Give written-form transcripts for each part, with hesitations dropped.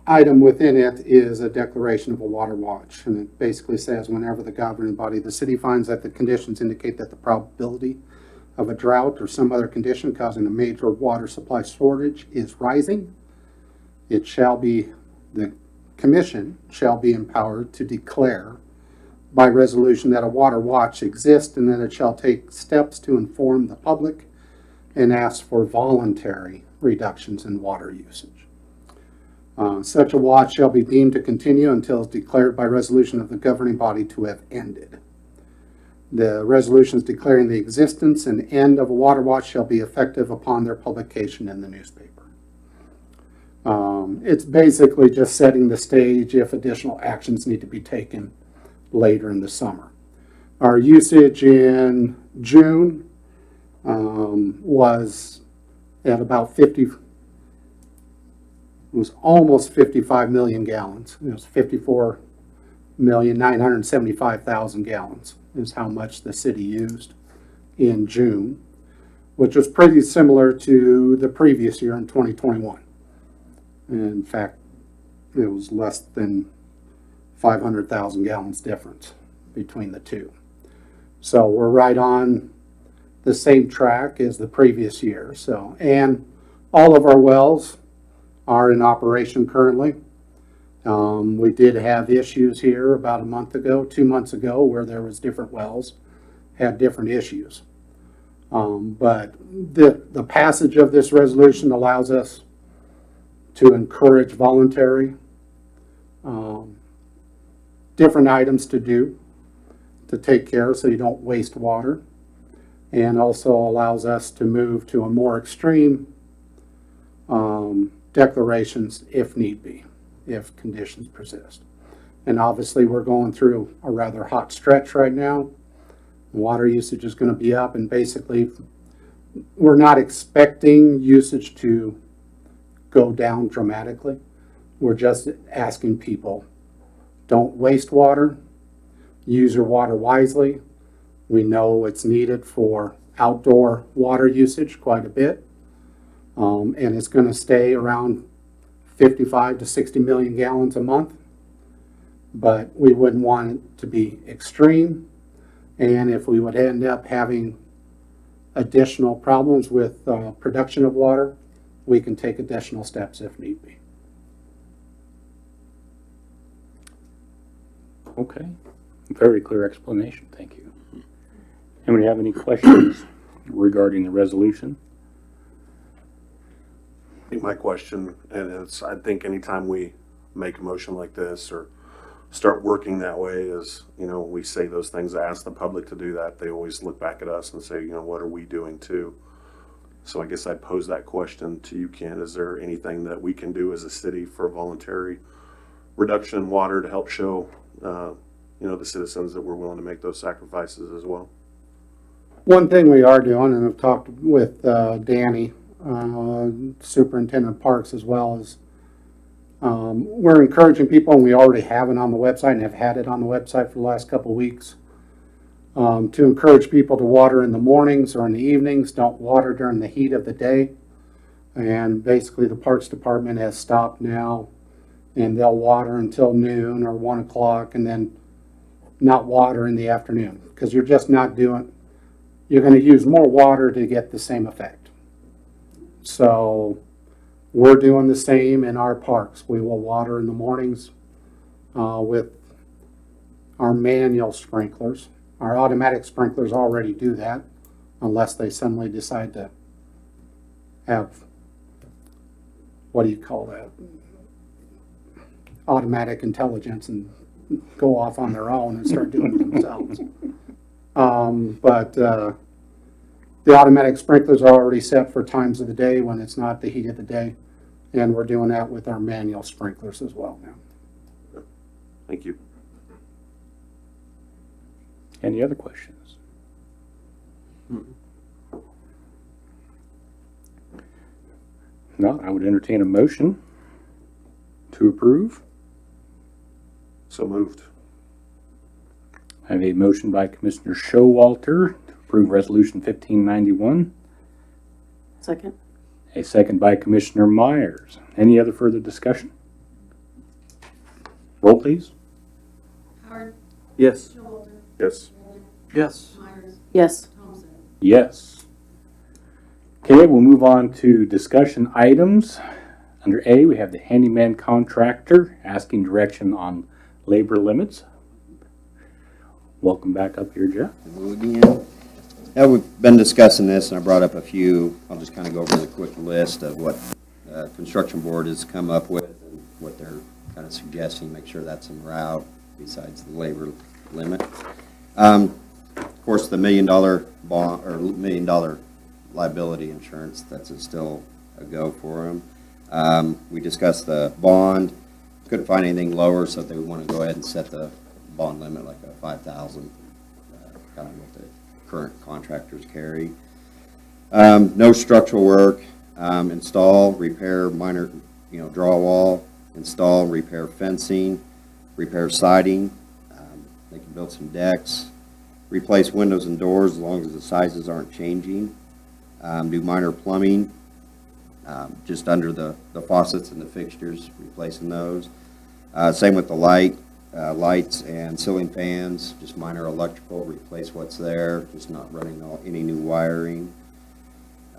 item within it is a declaration of a water watch. And it basically says whenever the governing body of the city finds that the conditions indicate that the probability of a drought or some other condition causing a major water supply shortage is rising, the commission shall be empowered to declare by resolution that a water watch exists, and then it shall take steps to inform the public and ask for voluntary reductions in water usage. Such a watch shall be deemed to continue until it's declared by resolution of the governing body to have ended. The resolutions declaring the existence and end of a water watch shall be effective upon their publication in the newspaper. It's basically just setting the stage if additional actions need to be taken later in the summer. Our usage in June was at about 50, it was almost 55 million gallons. It was 54,975,000 gallons is how much the city used in June, which was pretty similar to the previous year in 2021. In fact, it was less than 500,000 gallons difference between the two. So we're right on the same track as the previous year. So, and all of our wells are in operation currently. We did have issues here about 2 months ago, where there was different wells had different issues. But the passage of this resolution allows us to encourage voluntary different items to do to take care so you don't waste water, and also allows us to move to a more extreme declarations if need be, if conditions persist. And obviously we're going through a rather hot stretch right now. Water usage is going to be up, and basically we're not expecting usage to go down dramatically. We're just asking people, don't waste water, use your water wisely. We know it's needed for outdoor water usage quite a bit, and it's going to stay around 55 to 60 million gallons a month, but we wouldn't want it to be extreme. And if we would end up having additional problems with production of water, we can take additional steps if need be. Okay, very clear explanation, thank you. Anybody have any questions regarding the resolution? I think my question, and it's, I think anytime we make a motion like this or start working that way, is, you know, we say those things, ask the public to do that, they always look back at us and say, you know, what are we doing too? So I guess I'd pose that question to you, Ken. Is there anything that we can do as a city for voluntary reduction in water to help show, you know, the citizens that we're willing to make those sacrifices as well? One thing we are doing, and I've talked with Danny, Superintendent of Parks, as well as we're encouraging people, and we already have it on the website and have had it on the website for the last couple of weeks, to encourage people to water in the mornings or in the evenings. Don't water during the heat of the day. And basically the Parks Department has stopped now, and they'll water until noon or 1 o'clock and then not water in the afternoon, because you're just not doing, you're going to use more water to get the same effect. So we're doing the same in our parks. We will water in the mornings with our manual sprinklers. Our automatic sprinklers already do that, unless they suddenly decide to have, what do you call that, automatic intelligence, and go off on their own and start doing it themselves. But the automatic sprinklers are already set for times of the day when it's not the heat of the day, and we're doing that with our manual sprinklers as well now. Thank you. Any other questions? No, I would entertain a motion to approve. So moved. I have a motion by Commissioner Showalter to approve Resolution 1591. Second. A second by Commissioner Myers. Any other further discussion? Roll, please. Howard, Yes. Showalter, Yes. Yes. Myers, Yes. Thompson. Yes. Okay, we'll move on to discussion items. Under A, we have the handyman contractor asking direction on labor limits. Welcome back up here, Jeff. Hello again. Yeah, we've been discussing this, and I brought up a few. I'll just kind of go over the quick list of what Construction Board has come up with and what they're kind of suggesting, make sure that's en route, besides the labor limit. Of course, the $1 million bond, or $1 million liability insurance, that's still a go for them. We discussed the bond, couldn't find anything lower, so they want to go ahead and set the bond limit like a $5,000, kind of what the current contractors carry. No structural work, install, repair minor, drywall, install, repair fencing, repair siding. They can build some decks, replace windows and doors as long as the sizes aren't changing. Do minor plumbing, just under the faucets and the fixtures, replacing those. Same with the lights and ceiling fans, just minor electrical, replace what's there, just not running any new wiring.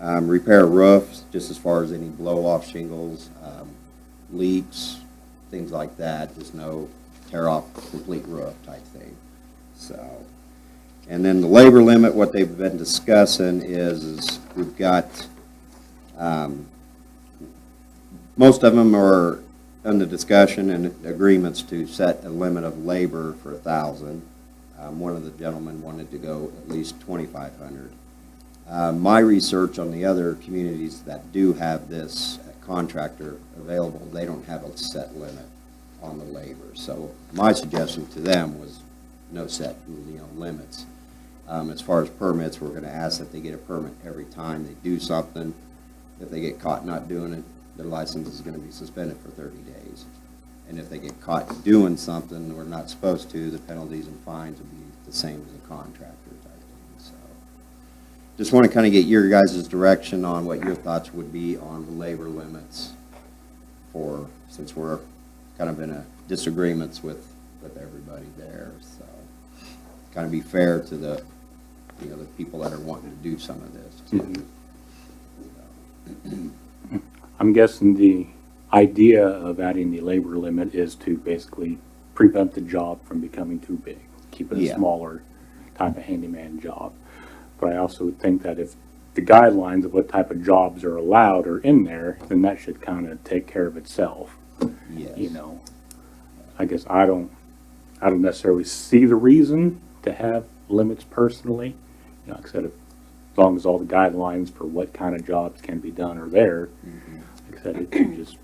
Repair roofs, just as far as any blow-off shingles, leaks, things like that, just no tear-off complete roof type thing. So, and then the labor limit, what they've been discussing is we've got, most of them are under discussion and agreements to set a limit of labor for 1,000. One of the gentlemen wanted to go at least 2,500. My research on the other communities that do have this contractor available, they don't have a set limit on the labor. So my suggestion to them was no set, limits. As far as permits, we're going to ask that they get a permit every time they do something. If they get caught not doing it, their license is going to be suspended for 30 days. And if they get caught doing something we're not supposed to, the penalties and fines will be the same as a contractor type thing. So, just want to kind of get your guys' direction on what your thoughts would be on the labor limits since we're kind of in a disagreements with everybody there. So, kind of be fair to the people that are wanting to do some of this too. I'm guessing the idea of adding the labor limit is to basically prevent the job from becoming too big, keep it a Yeah. smaller type of handyman job. But I also would think that if the guidelines of what type of jobs are allowed are in there, then that should kind of take care of itself. Yes. I guess I don't necessarily see the reason to have limits personally. Like I said, as long as all the guidelines for what kind of jobs can be done are there, like I said, it should just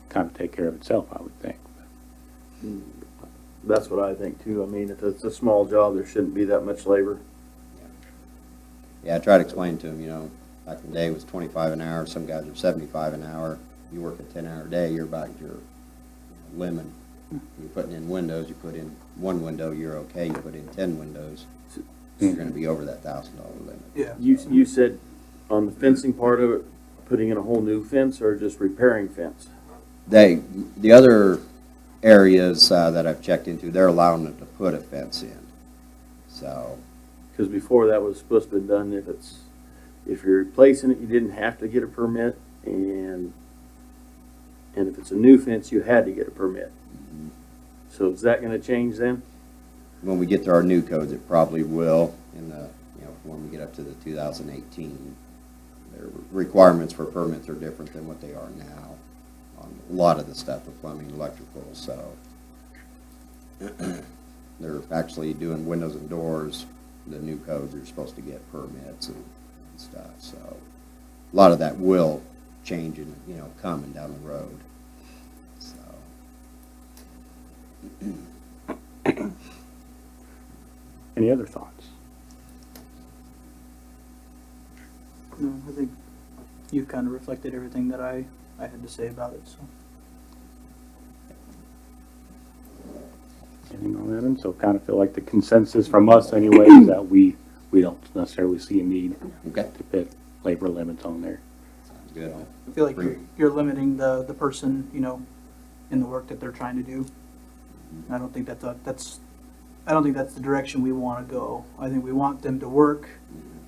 kind of take care of itself, I would think. That's what I think too. I mean, if it's a small job, there shouldn't be that much labor. Yeah, I try to explain to them, back in the day it was 25 an hour, some guys are 75 an hour. You work a 10-hour day, you're about your limit. You're putting in windows, you put in one window, you're okay. You put in 10 windows, you're going to be over that $1,000 limit. Yeah. You said on the fencing part of it, putting in a whole new fence or just repairing fence? The other areas that I've checked into, they're allowing them to put a fence in. So, Because before that was supposed to be done if you're replacing it, you didn't have to get a permit, and if it's a new fence, you had to get a permit. So is that gonna change then? when we get to our new codes, it probably will when we get up to the 2018. Their requirements for permits are different than what they are now on a lot of the stuff, the plumbing, electrical, so. They're actually doing windows and doors, the new codes are supposed to get permits and stuff, so. A lot of that will change and, coming down the road, so. Any other thoughts? No, I think you've kind of reflected everything that I had to say about it, so. Anything on that end? So kind of feel like the consensus from us anyway is that we don't necessarily see a need Okay, to put labor limits on there. sounds good. I feel like you're limiting the person, in the work that they're trying to do. I don't think I don't think that's the direction we want to go. I think we want them to work,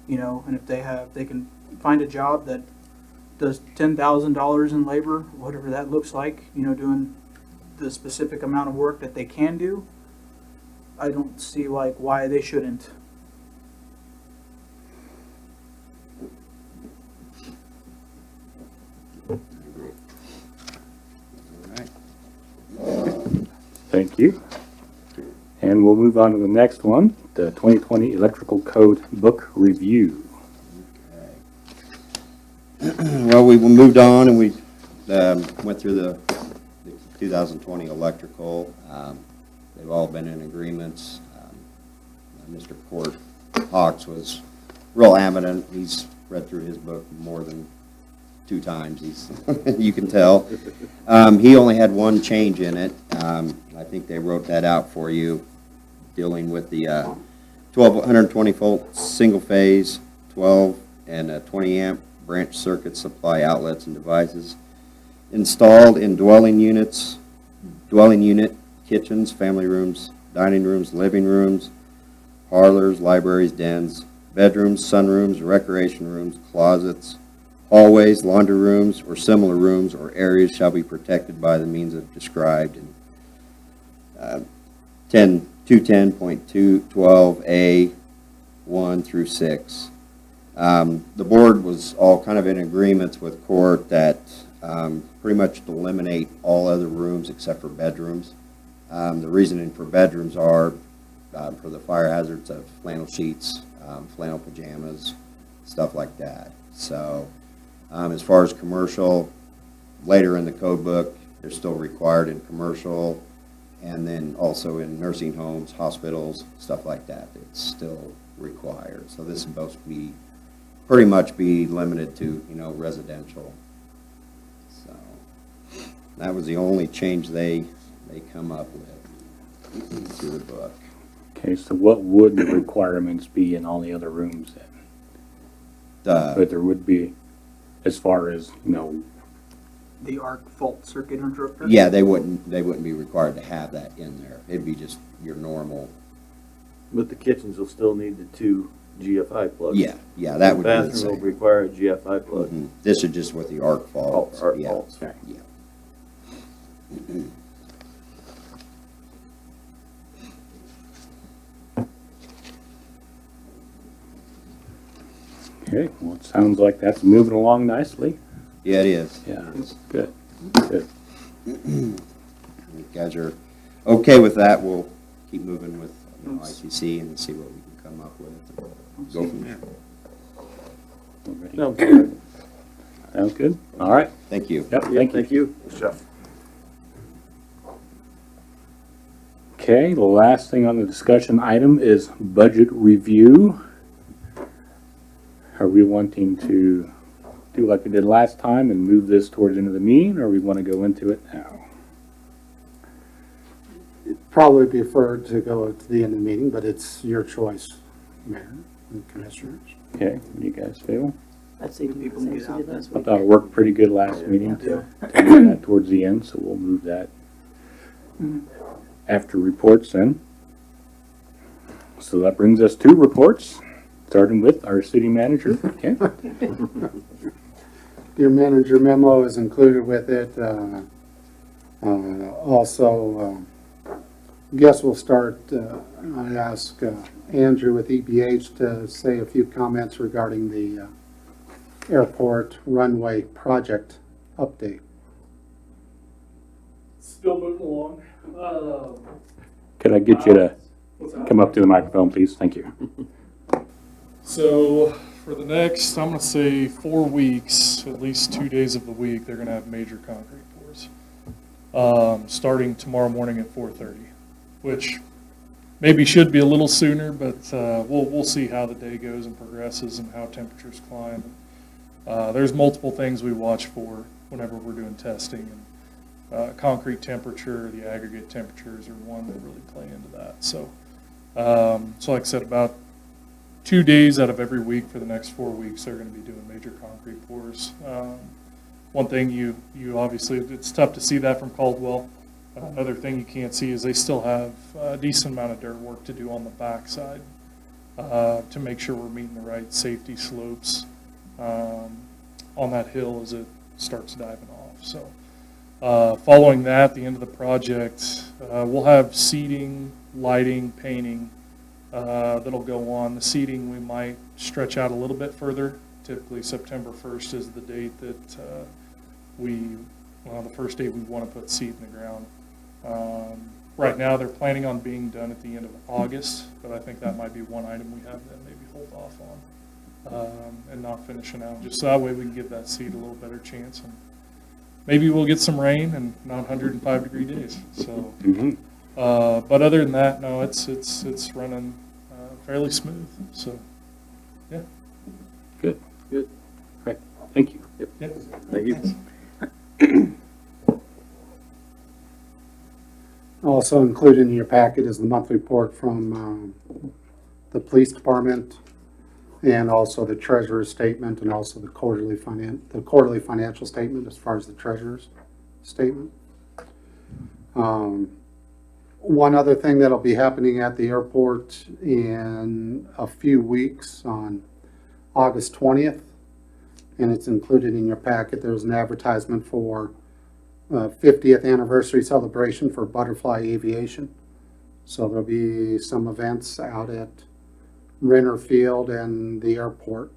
you know, and if they can find a job that does $10,000 in labor, whatever that looks like, you know, doing the specific amount of work that they can do, I don't see like why they shouldn't. All right. Thank you. And we'll move on to the next one, the 2020 Electrical Code Book Review. Well, we moved on and we went through the 2020 electrical. They've all been in agreements. Mr. Court Hawks was real adamant. He's read through his book more than 2 times. You can tell. He only had one change in it. I think they wrote that out for you, dealing with the 120 volt single phase, 12 and 20 amp branch circuit supply outlets and devices installed in dwelling unit, kitchens, family rooms, dining rooms, living rooms, parlors, libraries, dens, bedrooms, sunrooms, recreation rooms, closets, hallways, laundry rooms, or similar rooms or areas shall be protected by the means of described in 210.212A 1 through 6. The board was all kind of in agreement with court that pretty much to eliminate all other rooms except for bedrooms. The reasoning for bedrooms are for the fire hazards of flannel sheets, flannel pajamas, stuff like that. So as far as commercial, later in the code book, they're still required in commercial, and then also in nursing homes, hospitals, stuff like that. It's still required. So this is supposed to be pretty much be limited to, you know, residential. So that was the only change they come up with to the book. Okay, so what would the requirements be in all the other rooms then? But there would be, as far as, you know, The arc fault circuit interrupter? Yeah, they wouldn't be required to have that in there. It'd be just your normal. But the kitchens will still need the 2 GFI plugs. Yeah, that would be the Bathroom will same. require a GFI plug. Mhm. This is just with the arc faults. Arc Yeah. faults. okay. Yeah. Okay, well, it sounds like that's moving along nicely. Yeah, it is. Yeah, good, good. If you guys are okay with that, we'll keep moving with, you know, ITC and see what we can come up with. And go from there. Already. No, good. Sounds good. All right. Thank you. Yep, Yeah, thank you. thank you. Jeff. Okay, the last thing on the discussion item is budget review. Are we wanting to do like we did last time and move this towards the end of the meeting, or we want to go into it now? Probably prefer to go to the end of the meeting, but it's your choice, Mayor and Commissioners. Okay, what do you guys feel? I'd say People same get as we out did there. last I week. thought it worked pretty good last meeting Yeah. to do that towards the end, so we'll move that after reports then. So that brings us to reports, starting with our city manager. Okay, Your manager memo is included with it. Also, guess we'll start, I ask Andrew with EPH to say a few comments regarding the airport runway project update. Still moving along. could I get you to come up to the microphone, please? Thank you. So for the next, I'm gonna say 4 weeks, at least 2 days of the week, they're gonna have major concrete pours. Starting tomorrow morning at 4:30, which maybe should be a little sooner, but we'll see how the day goes and progresses and how temperatures climb. There's multiple things we watch for whenever we're doing testing, and concrete temperature, the aggregate temperatures are one that really play into that. So, so like I said, about 2 days out of every week for the next 4 weeks, they're going to be doing major concrete pours. One thing you obviously, it's tough to see that from Caldwell. Another thing you can't see is they still have a decent amount of dirt work to do on the backside to make sure we're meeting the right safety slopes on that hill as it starts diving off. So following that, the end of the project, we'll have seating, lighting, painting that'll go on. The seating we might stretch out a little bit further. Typically September 1st is the date that the first day we want to put seed in the ground. Right now, they're planning on being done at the end of August, but I think that might be one item we have them maybe hold off on and not finishing out, just so that way we can give that seed a little better chance. And maybe we'll get some rain and not 105-degree days. So, but other than that, no, it's running fairly smooth. So, yeah. Good. Good. Great. Thank you. Yeah. Thank you. Also included in your packet is the monthly report from the police department, and also the treasurer's statement, and also the quarterly financial statement as far as the treasurer's statement. One other thing that'll be happening at the airport in a few weeks on August 20th, and it's included in your packet. There's an advertisement for 50th anniversary celebration for Butterfly Aviation. So there'll be some events out at Renner Field and the airport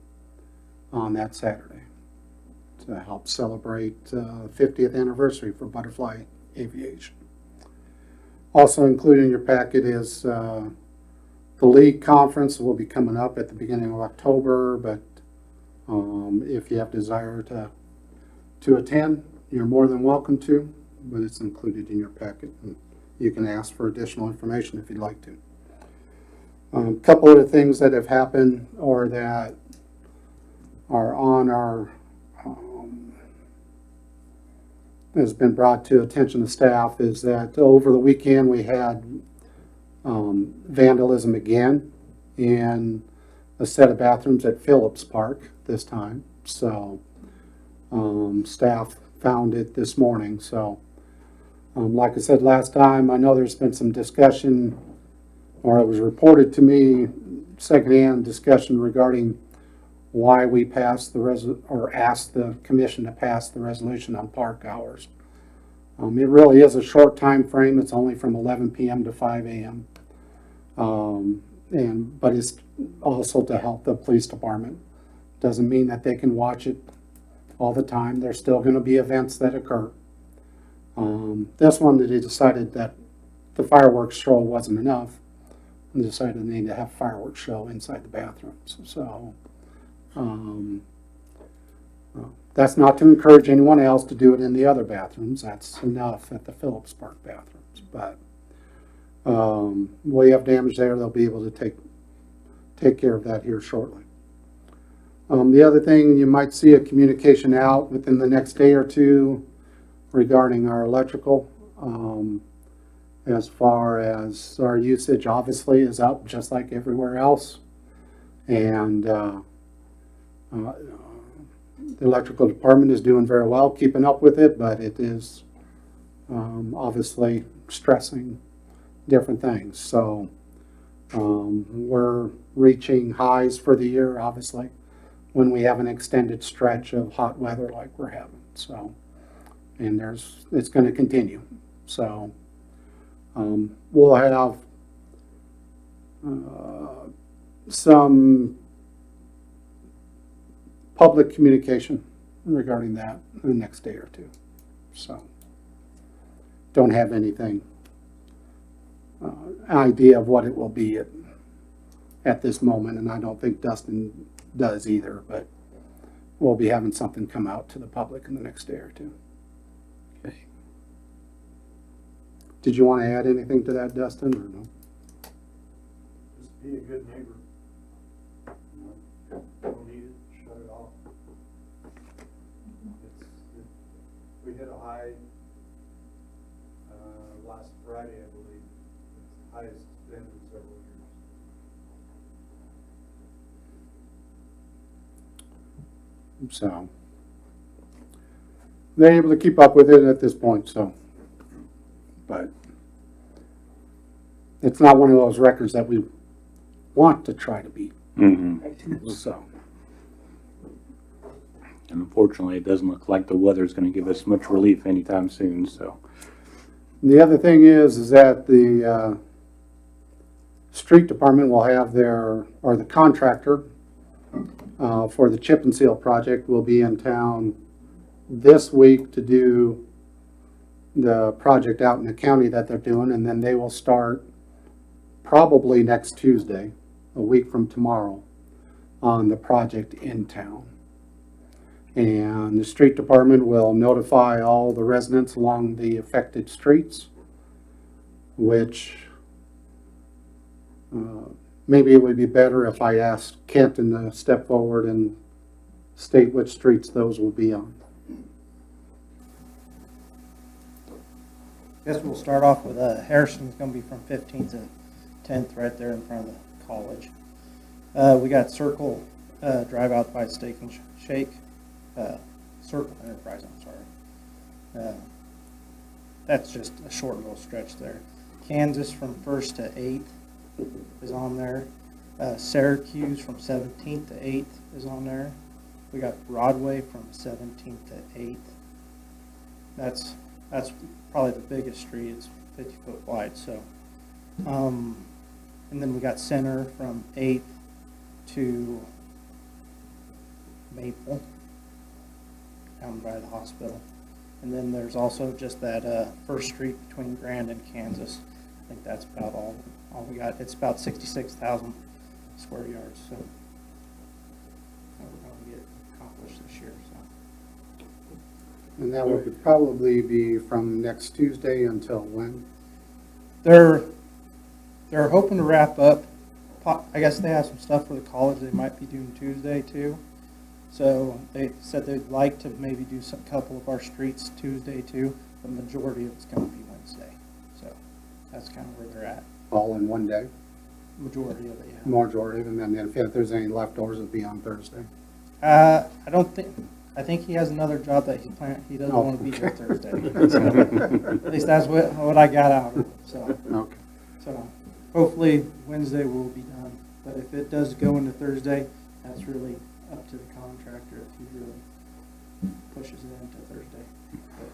on that Saturday to help celebrate 50th anniversary for Butterfly Aviation. Also included in your packet is the league conference will be coming up at the beginning of October, but if you have desire to attend, you're more than welcome to, but it's included in your packet. And you can ask for additional information if you'd like to. A couple of the things that have happened or that are on our, has been brought to attention of staff is that over the weekend we had vandalism again in a set of bathrooms at Phillips Park this time. So staff found it this morning. So like I said last time, I know there's been some discussion, or it was reported to me, secondhand discussion regarding why we passed or asked the commission to pass the resolution on park hours. It really is a short time frame. It's only from 11 p.m. to 5 a.m. But it's also to help the police department. Doesn't mean that they can watch it all the time. There's still going to be events that occur. This one, they decided that the fireworks show wasn't enough and decided they need to have a fireworks show inside the bathrooms. So that's not to encourage anyone else to do it in the other bathrooms. That's enough at the Phillips Park bathrooms. But we have damage there. They'll be able to take care of that here shortly. The other thing, you might see a communication out within the next day or two regarding our electrical. As far as our usage, obviously, is up just like everywhere else. And the electrical department is doing very well, keeping up with it, but it is obviously stressing different things. So we're reaching highs for the year, obviously, when we have an extended stretch of hot weather like we're having. So, and it's going to continue. So we'll have some public communication regarding that in the next day or two. So don't have anything idea of what it will be at this moment, and I don't think Dustin does either, but we'll be having something come out to the public in the next day or two. Okay. Did you want to add anything to that, Dustin, or no? Just be a good neighbor. Don't need it, shut it off. We hit a high last Friday, I believe. It's the highest it's been in several years. So they're able to keep up with it at this point. So, but it's not one of those records that we want to try to beat, so. And unfortunately, it doesn't look like the weather's gonna give us much relief anytime soon, so. The other thing is that the street department will have or the contractor for the chip and seal project will be in town this week to do the project out in the county that they're doing, and then they will start probably next Tuesday, a week from tomorrow, on the project in town. And the street department will notify all the residents along the affected streets, which maybe it would be better if I asked Kenton to step forward and state which streets those will be on. Guess we'll start off with Harrison's going to be from 15th to 10th, right there in front of the college. We got Circle Drive out by Steak and Shake. Circle Enterprise, I'm sorry. That's just a short little stretch there. Kansas from 1st to 8th is on there. Syracuse from 17th to 8th is on there. We got Broadway from 17th to 8th. That's probably the biggest street. It's 50 foot wide. So, and then we got Center from 8th to Maple, down by the hospital. And then there's also just that first street between Grand and Kansas. I think that's about all we got. It's about 66,000 square yards. So that we're going to get accomplished this year. So And that would probably be from next Tuesday until when? they're hoping to wrap up. I guess they have some stuff for the college they might be doing Tuesday too. So they said they'd like to maybe do some couple of our streets Tuesday too. The majority of it's going to be Wednesday. So that's kind of where they're at. All in one day, Majority of it, yeah. majority, and then if there's any leftovers, it'll be on Thursday. I don't think. I think he has another job that he doesn't Oh, want to be here okay. Thursday. So, at least that's what I got out of it. Okay. So hopefully Wednesday will be done. But if it does go into Thursday, that's really up to the contractor if he really pushes it into Thursday.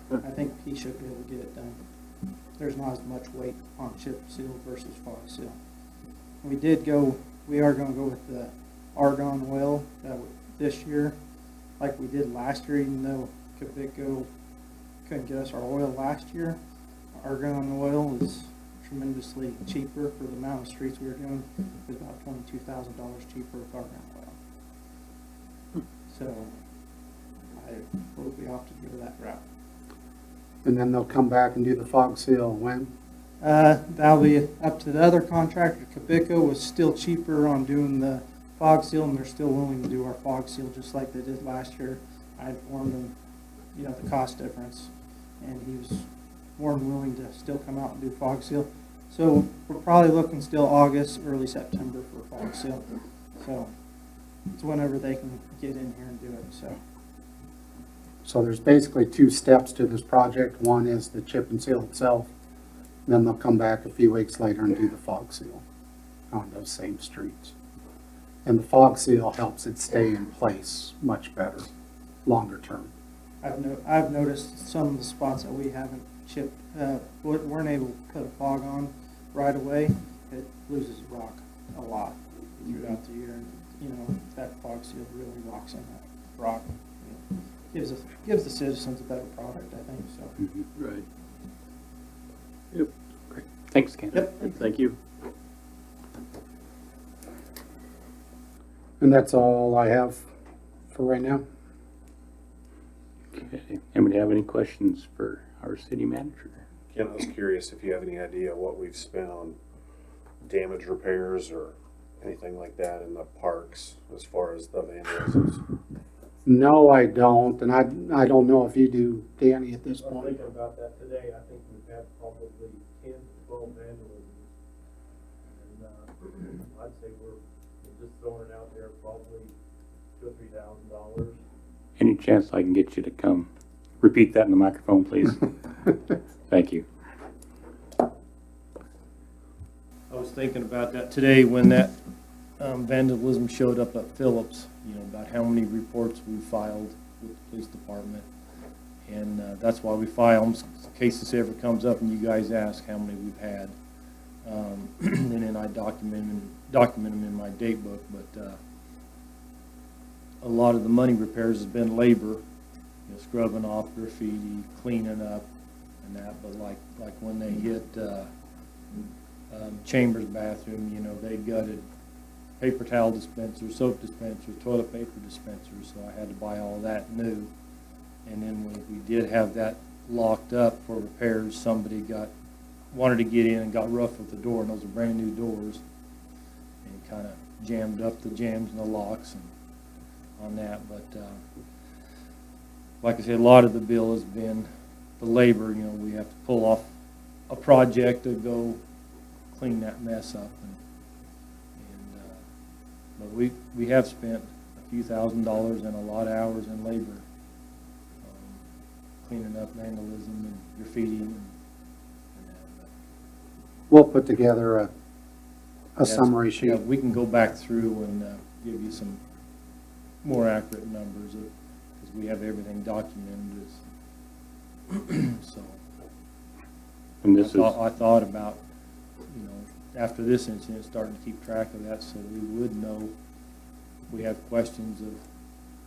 But I think he should be able to get it done. There's not as much weight on chip seal versus fog seal. We are going to go with the argon oil this year, like we did last year, even though Cavico couldn't get us our oil last year. Argon oil is tremendously cheaper for the amount of streets we were doing. It's about $22,000 cheaper with argon oil. So I will be off to go that route. And then they'll come back and do the fog seal when? That'll be up to the other contractor. Cavico was still cheaper on doing the fog seal, and they're still willing to do our fog seal just like they did last year. I informed them, the cost difference, and he was more than willing to still come out and do fog seal. So we're probably looking still August, early September for fog seal. So it's whenever they can get in here and do it. So there's basically two steps to this project. One is the chip and seal itself. Then they'll come back a few weeks later and do the fog seal on those same streets. And the fog seal helps it stay in place much better, longer term. I've noticed some of the spots that we haven't chipped, weren't able to put a fog on right away. It loses rock a lot throughout the year, and that fog seal really locks in that rock. Gives the citizens a better product, I think. So. Right. Yep. Great. Thanks, Ken. Yep. Thank you. And that's all I have for right now. Okay. Anybody have any questions for our city manager? Ken, I was curious if you have any idea what we've spent on damage repairs or anything like that in the parks as far as the vandalisms. No, I don't, and I don't know if you do, Danny, at this I was point. thinking about that today. I think we've had probably 10 to 12 vandalisms. And I'd say we're just throwing it out there, probably $2,000 or $3,000. Any chance I can get you to come repeat that in the microphone, please? Thank you. was thinking about that today when that vandalism showed up at Phillips, you know, about how many reports we filed with the police department. And that's why we file them, in case this ever comes up and you guys ask how many we've had. And then I document them in my date book, but a lot of the money repairs has been labor, you know, scrubbing off graffiti, cleaning up and that, but like when they hit Chambers bathroom, you know, they gutted paper towel dispensers, soap dispensers, toilet paper dispensers, so I had to buy all that new. And then when we did have that locked up for repairs, somebody wanted to get in and got rough with the door, and those are brand new doors, and kind of jammed up the jams and the locks and on that. But like I said, a lot of the bill has been the labor. You know, we have to pull off a project to go clean that mess up, but we have spent a few $1,000s and a lot of hours in labor cleaning up vandalism and graffiti and that. We'll put together a Yeah, summary yeah, sheet. we can go back through and give you some more accurate numbers because we have everything documented. So And this is, I thought about, you know, after this incident, starting to keep track of that so we would know if we have questions of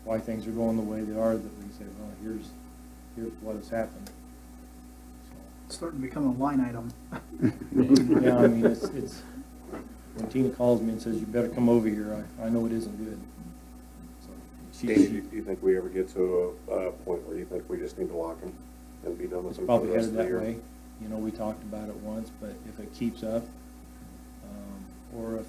why things are going the way they are, that we can say, well, here's what has happened. It's starting to become a line item. Yeah, I mean, it's when Tina calls me and says, you better come over here, I know it isn't good. So Danny, do you think we ever get to a point where you think we just need to lock them and be done with it's them for the probably rest headed of the that year? way. You know, we talked about it once, but if it keeps up, or if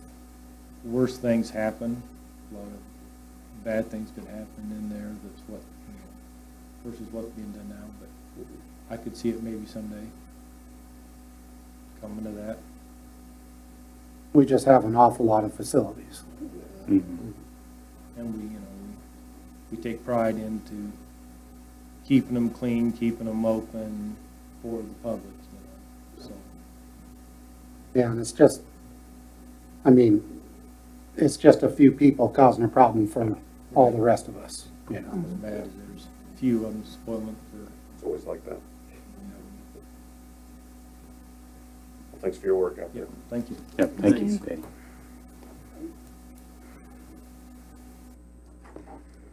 worse things happen, a lot of bad things could happen in there, that's what, you know, versus what's being done now, but I could see it maybe someday coming to that. We just have an awful lot of facilities. mhm. And we, you know, we take pride into keeping them clean, keeping them open for the public, you know, so. Yeah, and it's just, I mean, it's just a few people causing a problem for all the rest of us, you know. As bad as there's a few of them spoiling for, It's always like that. you know. Well, thanks for your work out there. Yeah, thank you. Yep, thank you, Danny.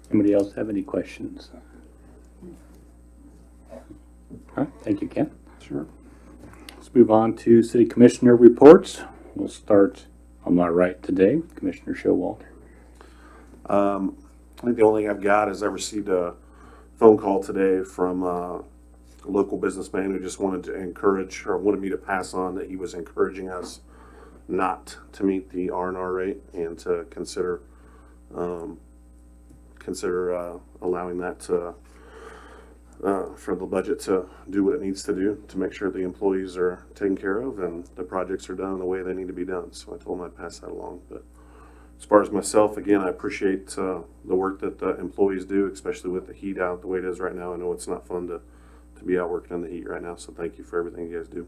Anybody else have any questions? All right, thank you, Ken. Sure. Let's move on to city commissioner reports. We'll start on my right today, Commissioner Showalter. I think the only thing I've got is I received a phone call today from a local businessman who just wanted to encourage, or wanted me to pass on that he was encouraging us not to meet the R&R rate and to consider allowing that to, for the budget to do what it needs to do to make sure the employees are taken care of and the projects are done the way they need to be done. So I told him I'd pass that along. But as far as myself, again, I appreciate the work that the employees do, especially with the heat out the way it is right now. I know it's not fun to be out working in the heat right now, so thank you for everything you guys do.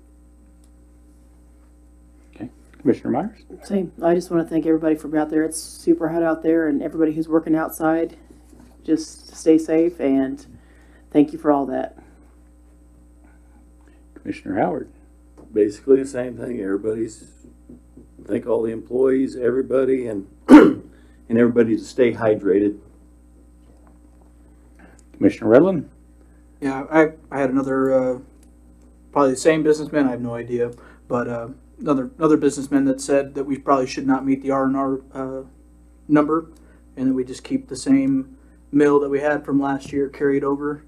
Okay, Commissioner Myers? Same. I just want to thank everybody for being out there. It's super hot out there, and everybody who's working outside, just stay safe, and thank you for all that. Commissioner Howard? Basically the same thing. Thank all the employees, everybody, and and everybody to stay hydrated. Commissioner Redlin? Yeah, I had another, probably the same businessman, I have no idea, but another businessman that said that we probably should not meet the R&R number, and that we just keep the same mill that we had from last year carried over.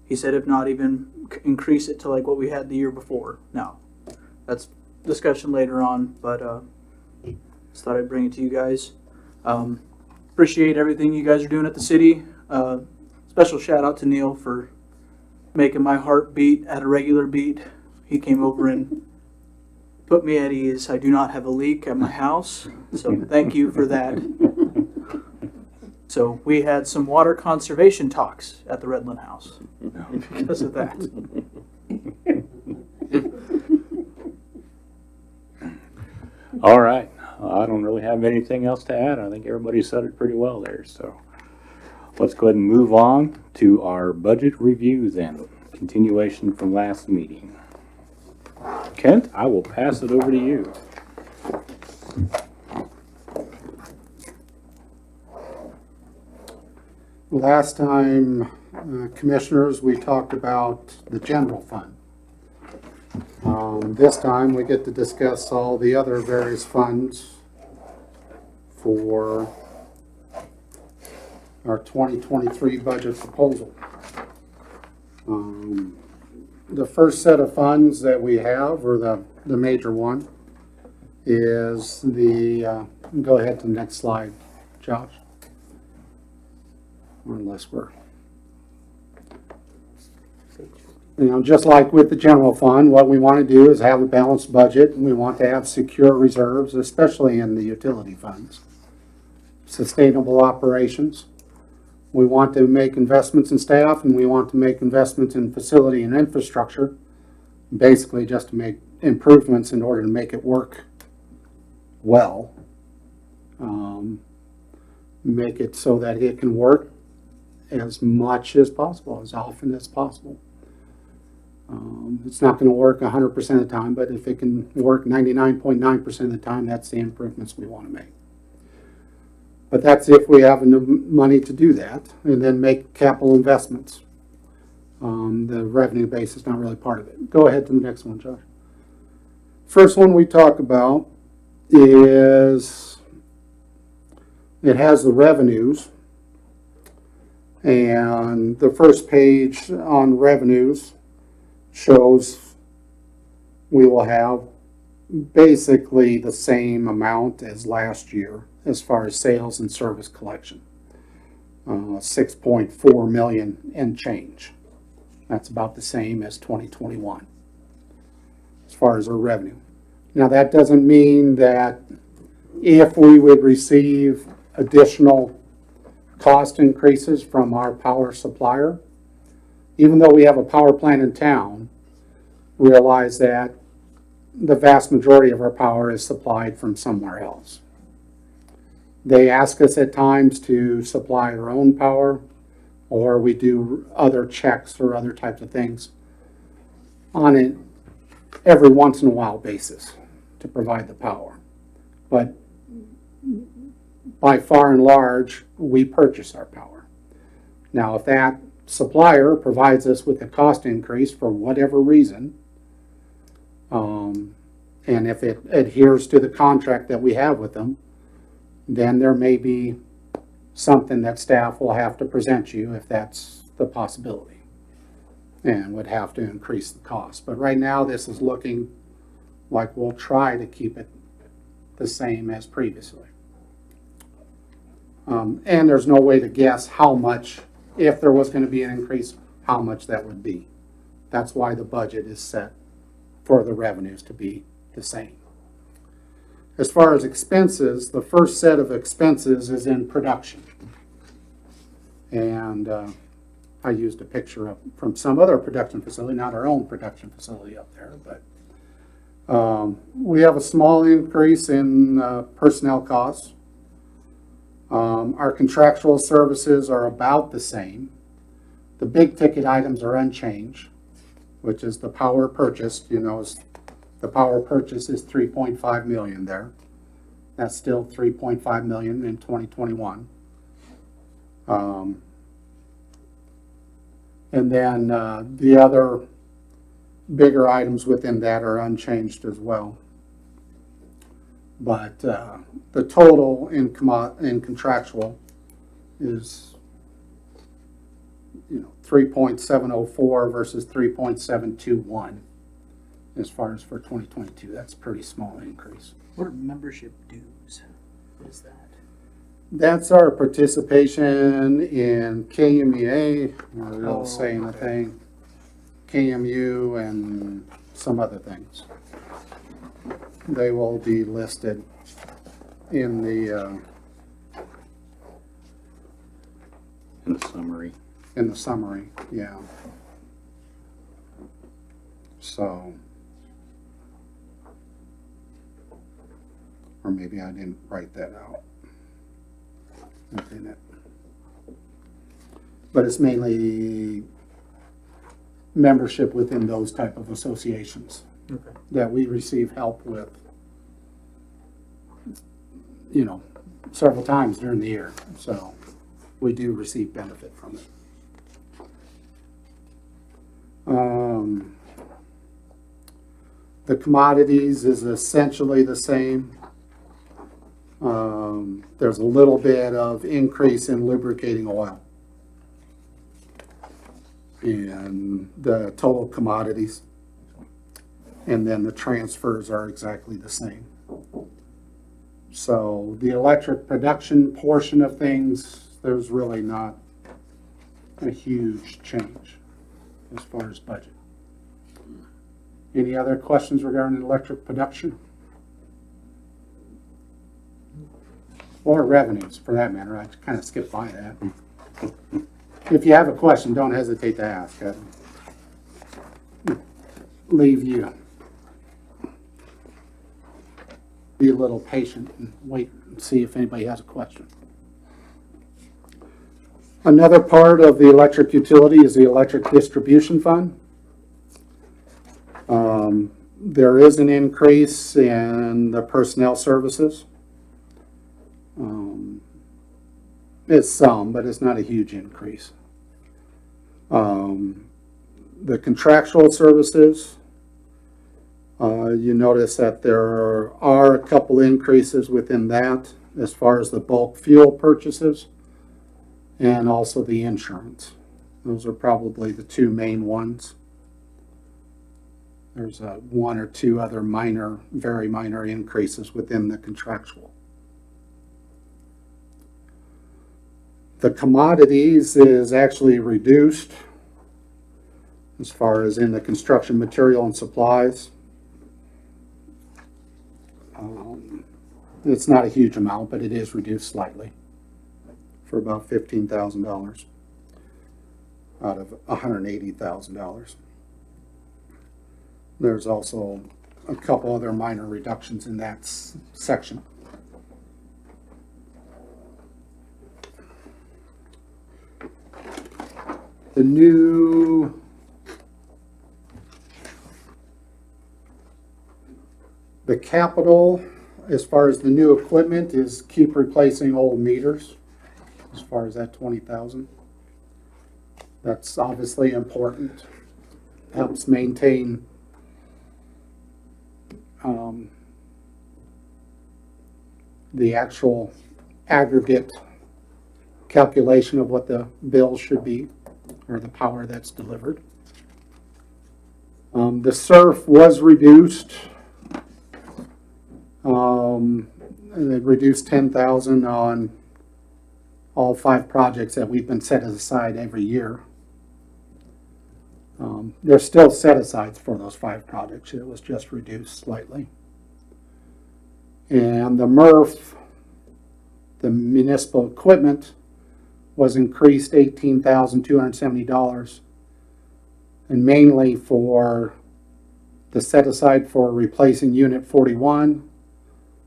He said if not even increase it to like what we had the year before. Now, that's discussion later on, but just thought I'd bring it to you guys. Appreciate everything you guys are doing at the city. Special shout out to Neil for making my heart beat at a regular beat. He came over and put me at ease. I do not have a leak at my house, so thank you for that. So we had some water conservation talks at the Redland house because of that. All right, I don't really have anything else to add. I think everybody said it pretty well there, so. Let's go ahead and move on to our budget review then, continuation from last meeting. Kent, I will pass it over to you. Last time, commissioners, we talked about the general fund. This time, we get to discuss all the other various funds for our 2023 budget proposal. The first set of funds that we have, or the major one, is go ahead to the next slide, Josh. Unless we're, just like with the general fund, what we want to do is have a balanced budget, and we want to have secure reserves, especially in the utility funds. Sustainable operations. We want to make investments in staff, and we want to make investments in facility and infrastructure, basically just to make improvements in order to make it work well. Make it so that it can work as much as possible, as often as possible. It's not going to work 100% of the time, but if it can work 99.9% of the time, that's the improvements we want to make. But that's if we have enough money to do that, and then make capital investments. The revenue base is not really part of it. Go ahead to the next one, Josh. First one we talk about is, it has the revenues. And the first page on revenues shows we will have basically the same amount as last year as far as sales and service collection. 6.4 million and change. That's about the same as 2021 as far as our revenue. Now that doesn't mean that if we would receive additional cost increases from our power supplier, even though we have a power plant in town, realize that the vast majority of our power is supplied from somewhere else. They ask us at times to supply our own power, or we do other checks or other types of things on an every once in a while basis to provide the power. But by far and large, we purchase our power. Now, if that supplier provides us with a cost increase for whatever reason, and if it adheres to the contract that we have with them, then there may be something that staff will have to present you if that's the possibility, and would have to increase the cost. But right now, this is looking like we'll try to keep it the same as previously. And there's no way to guess how much, if there was going to be an increase, how much that would be. That's why the budget is set for the revenues to be the same. As far as expenses, the first set of expenses is in production. And I used a picture from some other production facility, not our own production facility up there, but we have a small increase in personnel costs. Our contractual services are about the same. The big ticket items are unchanged, which is the power purchased. The power purchase is 3.5 million there. That's still 3.5 million in 2021. And then the other bigger items within that are unchanged as well. But the total in contractual is 3.704 versus 3.721 as far as for 2022. That's a pretty small increase. What are membership dues? What is that? That's our participation in KMEA, or saying the thing, KMU, and some other things. They will be listed in the summary. In the summary, yeah. So Or maybe I didn't write that out. I didn't. But it's mainly membership within those type of associations Okay. that we receive help with, you know, several times during the year. So we do receive benefit from it. The commodities is essentially the same. There's a little bit of increase in lubricating oil. And the total commodities. And then the transfers are exactly the same. So the electric production portion of things, there's really not a huge change as far as budget. Any other questions regarding electric production? Or revenues, for that matter. I kind of skipped by that. If you have a question, don't hesitate to ask. Leave you. Be a little patient and wait and see if anybody has a question. Another part of the electric utility is the electric distribution fund. There is an increase in the personnel services. It's some, but it's not a huge increase. The contractual services, you notice that there are a couple increases within that as far as the bulk fuel purchases and also the insurance. Those are probably the two main ones. There's one or two other minor, very minor increases within the contractual. The commodities is actually reduced as far as in the construction material and supplies. It's not a huge amount, but it is reduced slightly for about $15,000 out of $180,000. There's also a couple other minor reductions in that section. The capital, as far as the new equipment, is keep replacing old meters, as far as that 20,000. That's obviously important. Helps maintain the actual aggregate calculation of what the bill should be, or the power that's delivered. The SURF was reduced. It reduced 10,000 on all 5 projects that we've been set aside every year. There's still set asides for those 5 projects. It was just reduced slightly. And the MRF, the municipal equipment, was increased $18,270, and mainly for the set aside for replacing Unit 41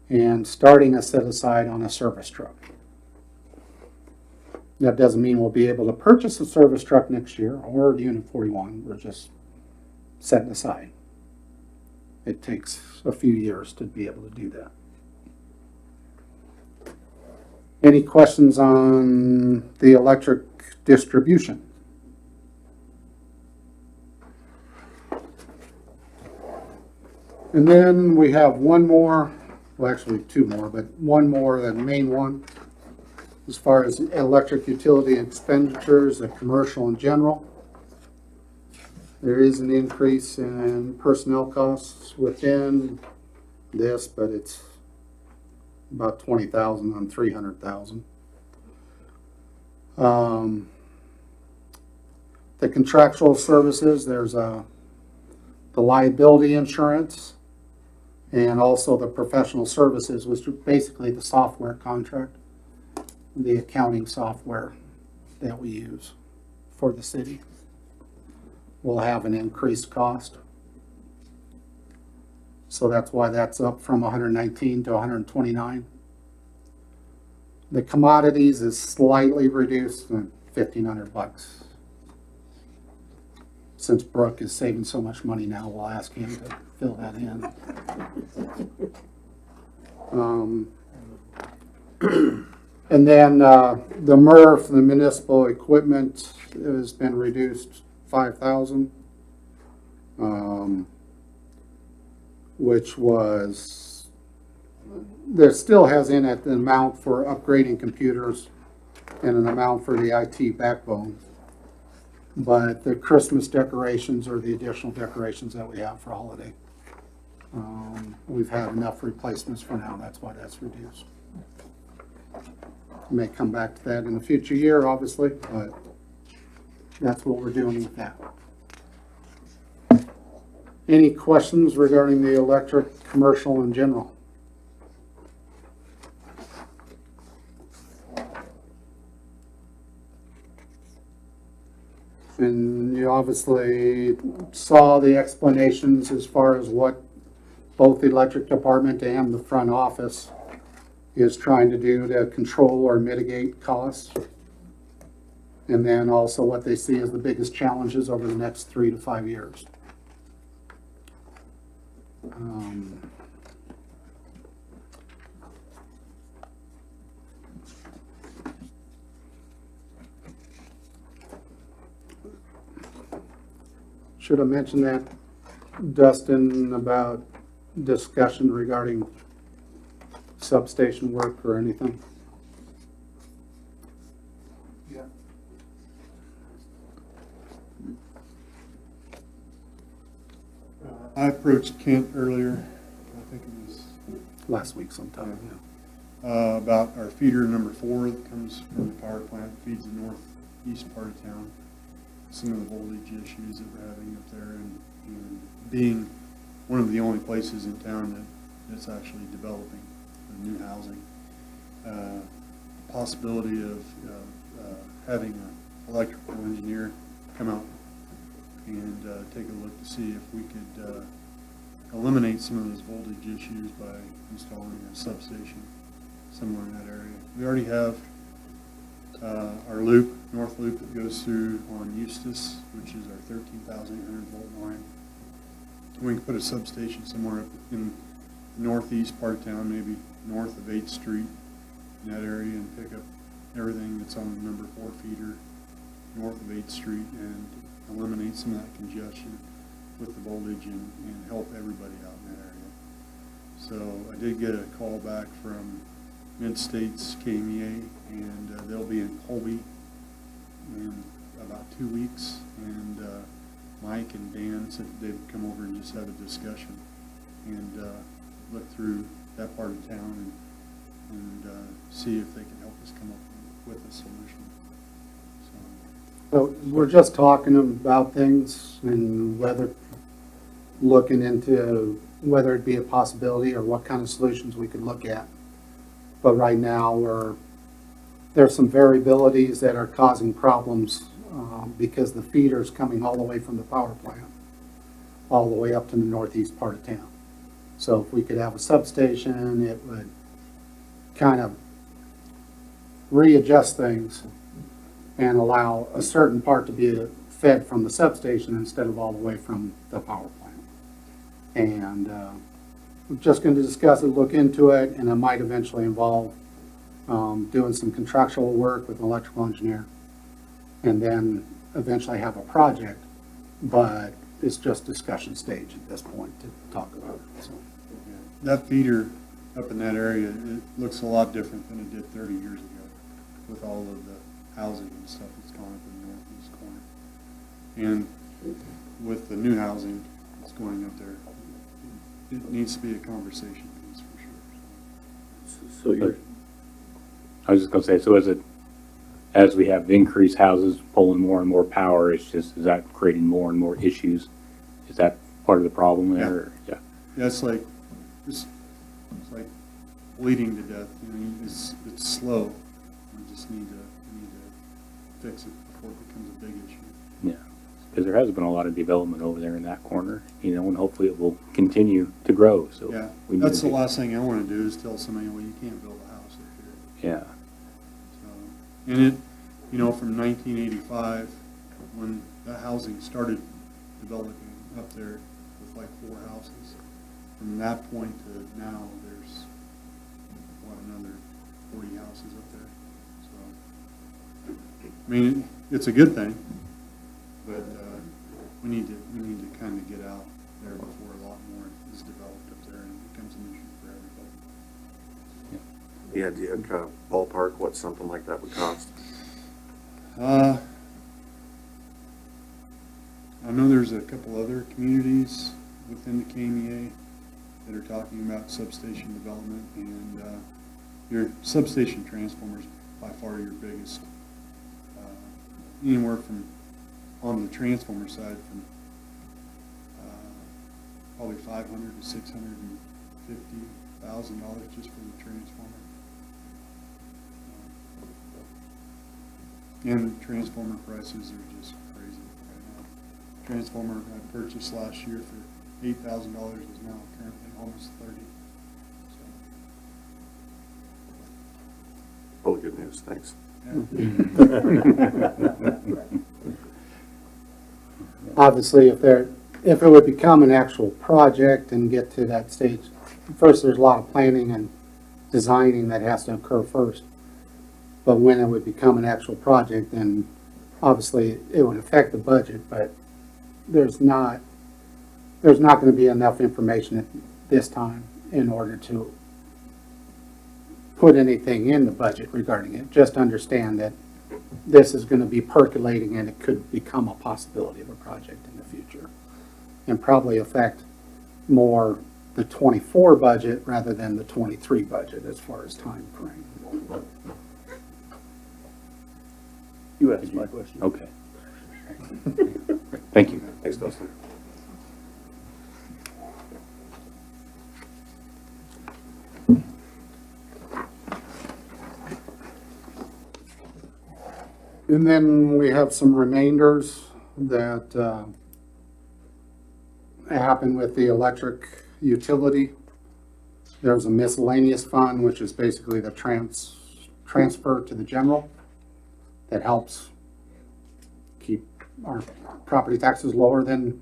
and starting a set aside on a service truck. That doesn't mean we'll be able to purchase a service truck next year or Unit 41. We're just setting aside. It takes a few years to be able to do that. Any questions on the electric distribution? And then we have one more, well, actually 2 more, but one more, the main one, as far as electric utility expenditures, the commercial in general. There is an increase in personnel costs within this, but it's about 20,000 on 300,000. The contractual services, there's the liability insurance and also the professional services, which is basically the software contract, the accounting software that we use for the city will have an increased cost. So that's why that's up from 119 to 129. The commodities is slightly reduced, $1,500. Since Brooke is saving so much money now, we'll ask him to fill that in. And then the MRF, the municipal equipment, has been reduced 5,000, which was, there still has in it an amount for upgrading computers and an amount for the IT backbone. But the Christmas decorations are the additional decorations that we have for holiday. We've had enough replacements for now, that's why that's reduced. May come back to that in a future year, obviously, but that's what we're doing with that. Any questions regarding the electric, commercial in general? And you obviously saw the explanations as far as what both the electric department and the front office is trying to do to control or mitigate costs. And then also what they see as the biggest challenges over the next 3 to 5 years. Should have mentioned that, Dustin, about discussion regarding substation work or anything? Yeah. I approached Kent earlier, I think it was Last week sometime, about our feeder number 4 that comes from the power plant, feeds the northeast part of town. Some of the voltage issues that we're having up there, and being one of the only places in town that's actually developing new housing. Possibility of having an electrical engineer come out and take a look to see if we could eliminate some of those voltage issues by installing a substation somewhere in that area. We already have our loop, north loop that goes through on Eustis, which is our 13,800 volt line. We can put a substation somewhere up in the northeast part of town, maybe north of 8th Street, in that area, and pick up everything that's on the number 4 feeder north of 8th Street and eliminate some of that congestion with the voltage and help everybody out in that area. So I did get a call back from Mid-States KMEA, and they'll be in Colby in about 2 weeks, and Mike and Dan said they'd come over and just have a discussion and look through that part of town and see if they can help us come up with a solution. So we're just talking about things and whether, looking into whether it'd be a possibility or what kind of solutions we could look at. But right now, there's some variabilities that are causing problems because the feeder's coming all the way from the power plant, all the way up to the northeast part of town. So if we could have a substation, it would kind of readjust things and allow a certain part to be fed from the substation instead of all the way from the power plant. And we're just going to discuss it, look into it, and it might eventually involve doing some contractual work with an electrical engineer, and then eventually have a project, but it's just discussion stage at this point to talk about it. So. That feeder up in that area, it looks a lot different than it did 30 years ago with all of the housing and stuff that's gone up in the northeast corner. And with the new housing that's going up there, it needs to be a conversation piece for sure. So you're, I was just gonna say, so as we have increased houses pulling more and more power, is that creating more and more issues? Is that part of the problem there? Or- Yeah. Yeah, it's like bleeding to death. You know, it's slow. We just need to fix it before it becomes a big issue. Yeah. So, because there has been a lot of development over there in that corner, you know, and hopefully it will continue to grow, so. Yeah, we need that's to the be- last thing I wanna do is tell somebody, well, you can't build a house up here. Yeah, So, and it, you know, from 1985, when the housing started developing up there with like 4 houses, from that point to now, there's, what, another 40 houses up there. So, I mean, it's a good thing, but we need to kind of get out there before a lot more is developed up there and it becomes an issue for everybody. Yeah, do you have kind of ballpark what something like that would cost? I know there's a couple other communities within the KMEA that are talking about substation development, and your substation transformers by far your biggest. Anywhere from, on the transformer side, from probably $500,000 to $650,000 just for the transformer. And transformer prices are just crazy right now. Transformer I purchased last year for $8,000 is now currently almost $30,000. So, Really good news, thanks. Obviously, if it would become an actual project and get to that stage, first, there's a lot of planning and designing that has to occur first. But when it would become an actual project, then obviously it would affect the budget, but there's not gonna be enough information at this time in order to put anything in the budget regarding it. Just understand that this is gonna be percolating and it could become a possibility of a project in the future. And probably affect more the 24 budget rather than the 23 budget as far as time frame. You asked my question. okay. Thank you. Thanks, Dustin. And then we have some remainders that happen with the electric utility. There's a miscellaneous fund, which is basically the transfer to the general that helps keep our property taxes lower than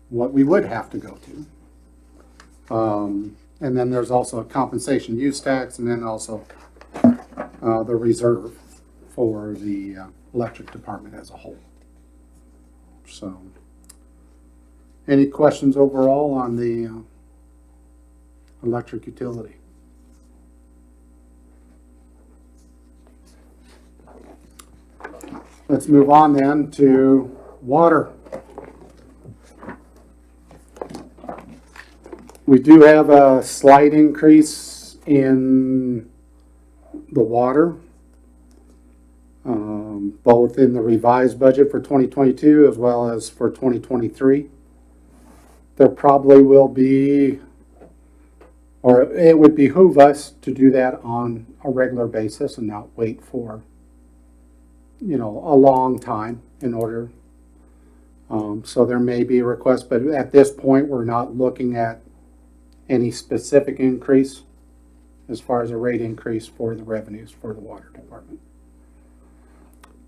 what we would have to go to. And then there's also a compensation use tax, and then also the reserve for the electric department as a whole. So, any questions overall on the electric utility? Let's move on then to water. We do have a slight increase in the water, both in the revised budget for 2022 as well as for 2023. There probably will be, or it would behoove us to do that on a regular basis and not wait for, a long time in order. So there may be a request, but at this point, we're not looking at any specific increase as far as a rate increase for the revenues for the water department.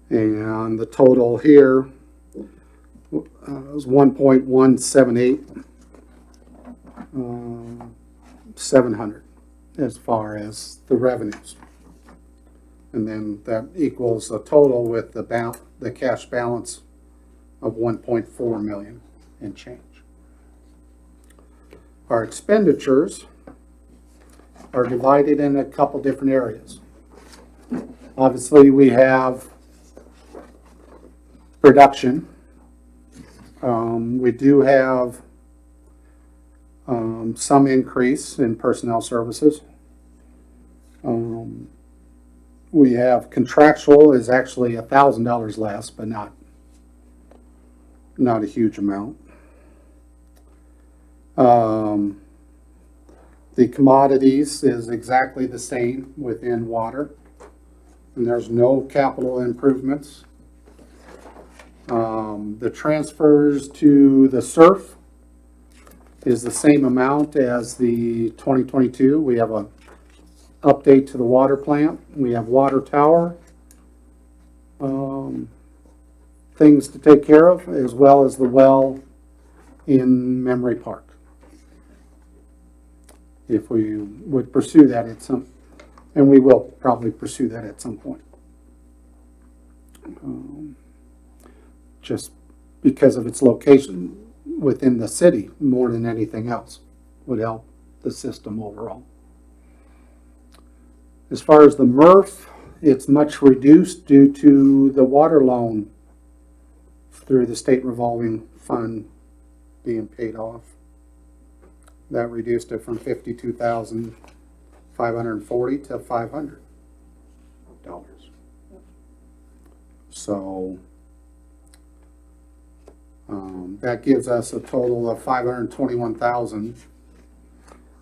And the total here is 1.178, 700 as far as the revenues. And then that equals a total with the cash balance of 1.4 million and change. Our expenditures are divided in a couple different areas. Obviously, we have production. We do have some increase in personnel services. We have contractual is actually $1,000 less, but not a huge amount. The commodities is exactly the same within water, and there's no capital improvements. The transfers to the SURF is the same amount as the 2022. We have a update to the water plant. We have water tower, things to take care of, as well as the well in Memory Park. If we would pursue that at some, and we will probably pursue that at some point. Just because of its location within the city more than anything else would help the system overall. As far as the MRF, it's much reduced due to the water loan through the state revolving fund being paid off. That reduced it from $52,540 to $500. So that gives us a total of $521,000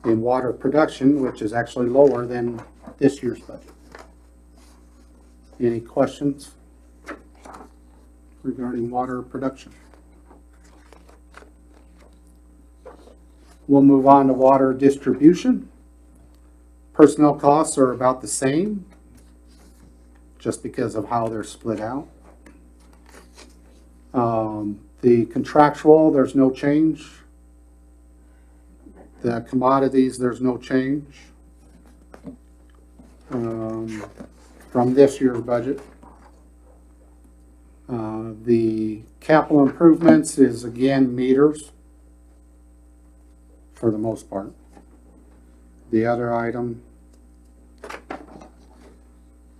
in water production, which is actually lower than this year's budget. Any questions regarding water production? We'll move on to water distribution. Personnel costs are about the same, just because of how they're split out. The contractual, there's no change. The commodities, there's no change from this year's budget. The capital improvements is again meters for the most part. The other item,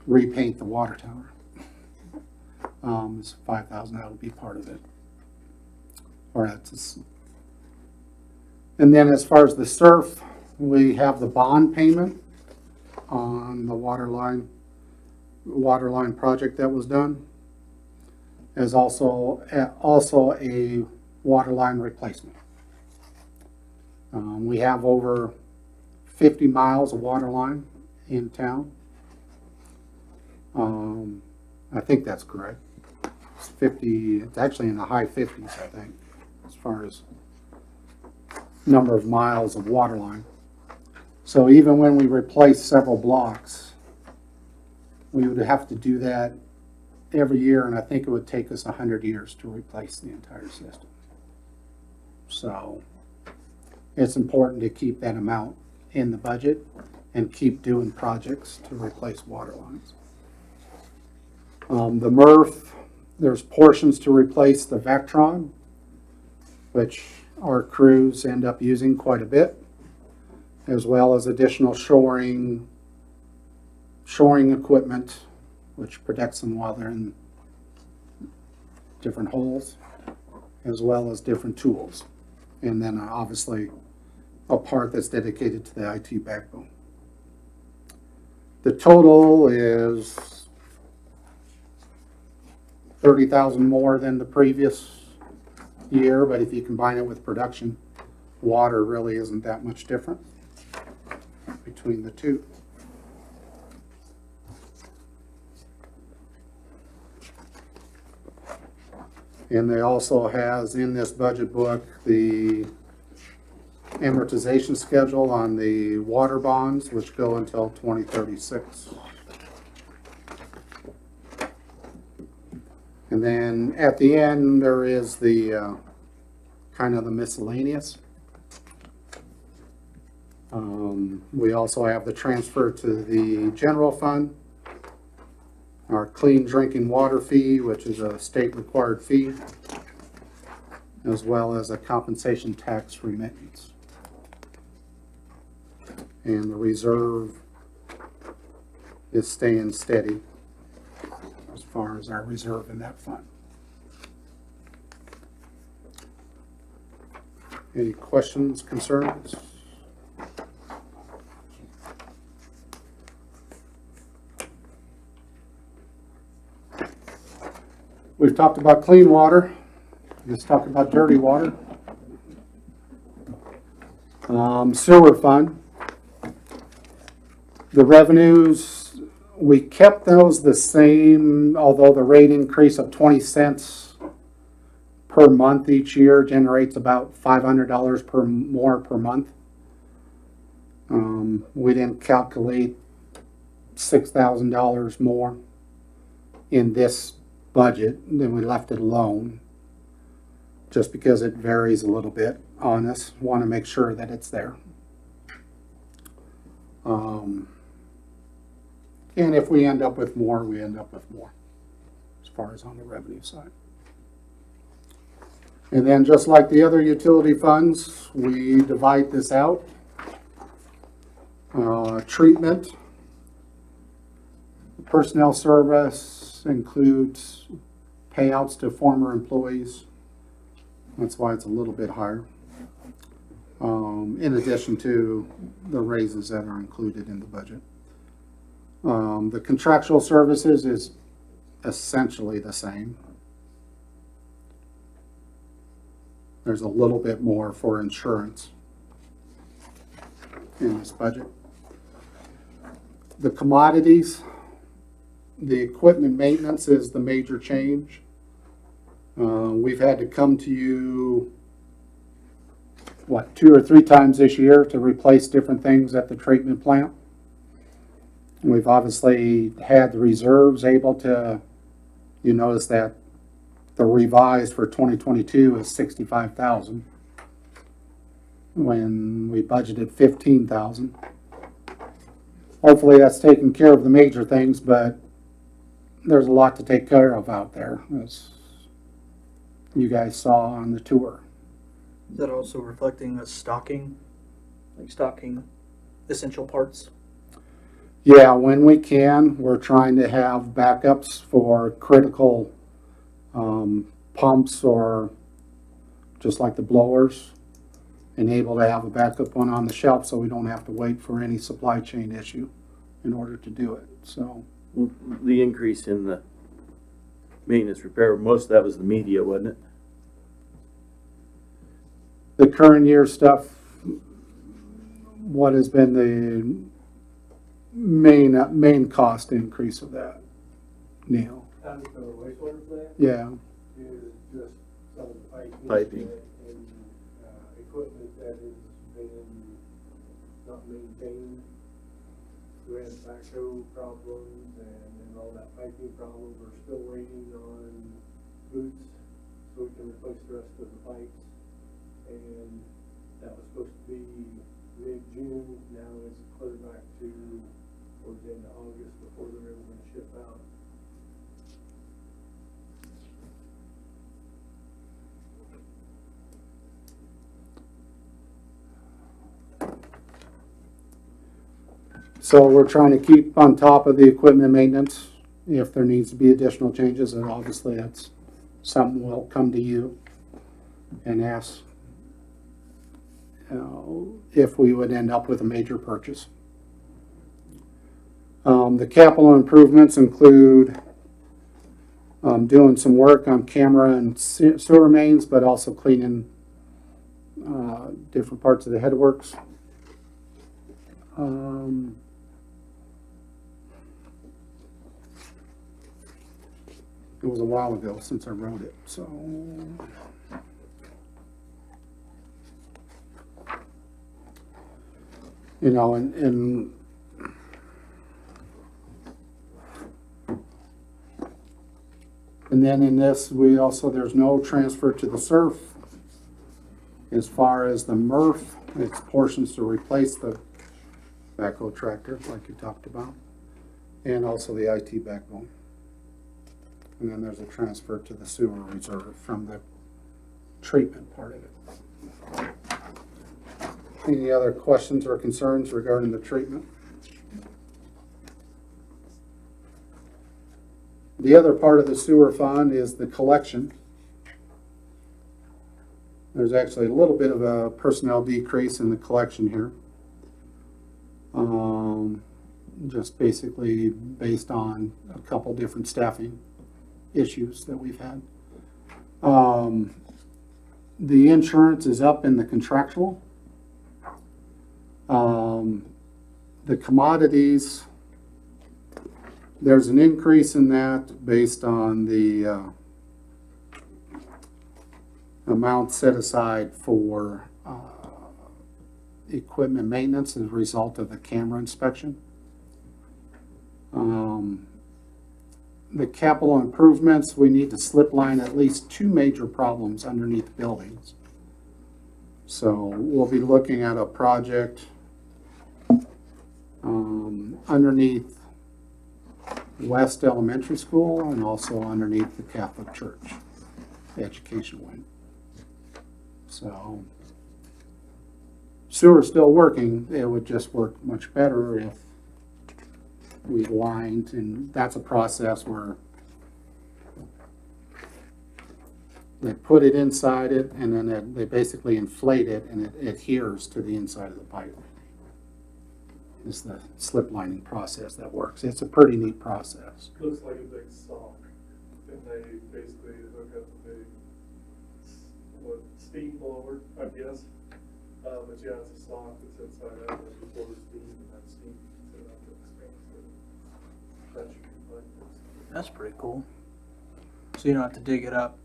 repaint the water tower. It's $5,000, that'll be part of it. Or that's, and then as far as the SURF, we have the bond payment on the water line project that was done. As also a water line replacement. We have over 50 miles of water line in town. I think that's correct. It's 50, it's actually in the high 50s, I think, as far as number of miles of water line. So even when we replace several blocks, we would have to do that every year, and I think it would take us 100 years to replace the entire system. So it's important to keep that amount in the budget and keep doing projects to replace water lines. The MRF, there's portions to replace the Vectron, which our crews end up using quite a bit, as well as additional shoring equipment, which protects them while they're in different holes, as well as different tools. And then obviously a part that's dedicated to the IT backbone. The total is $30,000 more than the previous year, but if you combine it with production, water really isn't that much different between the two. And they also has in this budget book the amortization schedule on the water bonds, which go until 2036. And then at the end, there is the kind of the miscellaneous. We also have the transfer to the general fund, our clean drinking water fee, which is a state required fee, as well as a compensation tax remittance. And the reserve is staying steady as far as our reserve in that fund. Any questions, concerns? We've talked about clean water. Let's talk about dirty water. Sewer fund. The revenues, we kept those the same, although the rate increase of 20 cents per month each year generates about $500 more per month. We didn't calculate $6,000 more in this budget, then we left it alone. Just because it varies a little bit on us, want to make sure that it's there. And if we end up with more, we end up with more, as far as on the revenue side. And then just like the other utility funds, we divide this out. Treatment. Personnel service includes payouts to former employees. That's why it's a little bit higher. In addition to the raises that are included in the budget. The contractual services is essentially the same. There's a little bit more for insurance in this budget. The commodities, the equipment maintenance is the major change. We've had to come to you, 2 or 3 times this year to replace different things at the treatment plant. We've obviously had the reserves able to, you notice that the revised for 2022 is $65,000 when we budgeted $15,000. Hopefully that's taking care of the major things, but there's a lot to take care of out there, as you guys saw on the tour. Is that also reflecting a stocking essential parts? Yeah, when we can, we're trying to have backups for critical pumps, or just like the blowers, and able to have a backup one on the shelf so we don't have to wait for any supply chain issue in order to do it. So The increase in the maintenance repair, most of that was the media, wasn't it? the current year stuff, what has been the main cost increase of that, Neil? Out of the wastewater plant Yeah, is just some of the Piping. and equipment that has been not maintained. We had backhoe problems and all that piping problem. We're still waiting on boots so we can replace the rest of the pipes. And that was supposed to be mid-June. Now it's clear back to towards the end of August before they're ever going to ship out. so we're trying to keep on top of the equipment maintenance. If there needs to be additional changes, and obviously that's something we'll come to you and ask if we would end up with a major purchase. The capital improvements include doing some work on camera and sewer mains, but also cleaning different parts of the headworks. It was a while ago since I wrote it, so. You know, and then in this, we also, there's no transfer to the SURF. As far as the MRF, it's portions to replace the backhoe tractor, like you talked about, and also the IT backbone. And then there's a transfer to the sewer reserve from the treatment part of it. Any other questions or concerns regarding the treatment? The other part of the sewer fund is the collection. There's actually a little bit of a personnel decrease in the collection here. Just basically based on a couple different staffing issues that we've had. The insurance is up in the contractual. The commodities, there's an increase in that based on the amount set aside for equipment maintenance as a result of the camera inspection. The capital improvements, we need to slip line at least 2 major problems underneath buildings. So we'll be looking at a project underneath West Elementary School and also underneath the Catholic Church education wing. So sewer's still working, it would just work much better if we lined, and that's a process where they put it inside it and then they basically inflate it and it adheres to the inside of the pipe. It's the slip lining process that works. It's a pretty neat process. Looks like a big sock, and they basically hook up a big, steam blower, I guess. But yeah, it's a sock that's inside out, and before the steam, and that steam can sit up to expand. So that should be like this. That's pretty cool. So you don't have to dig it up.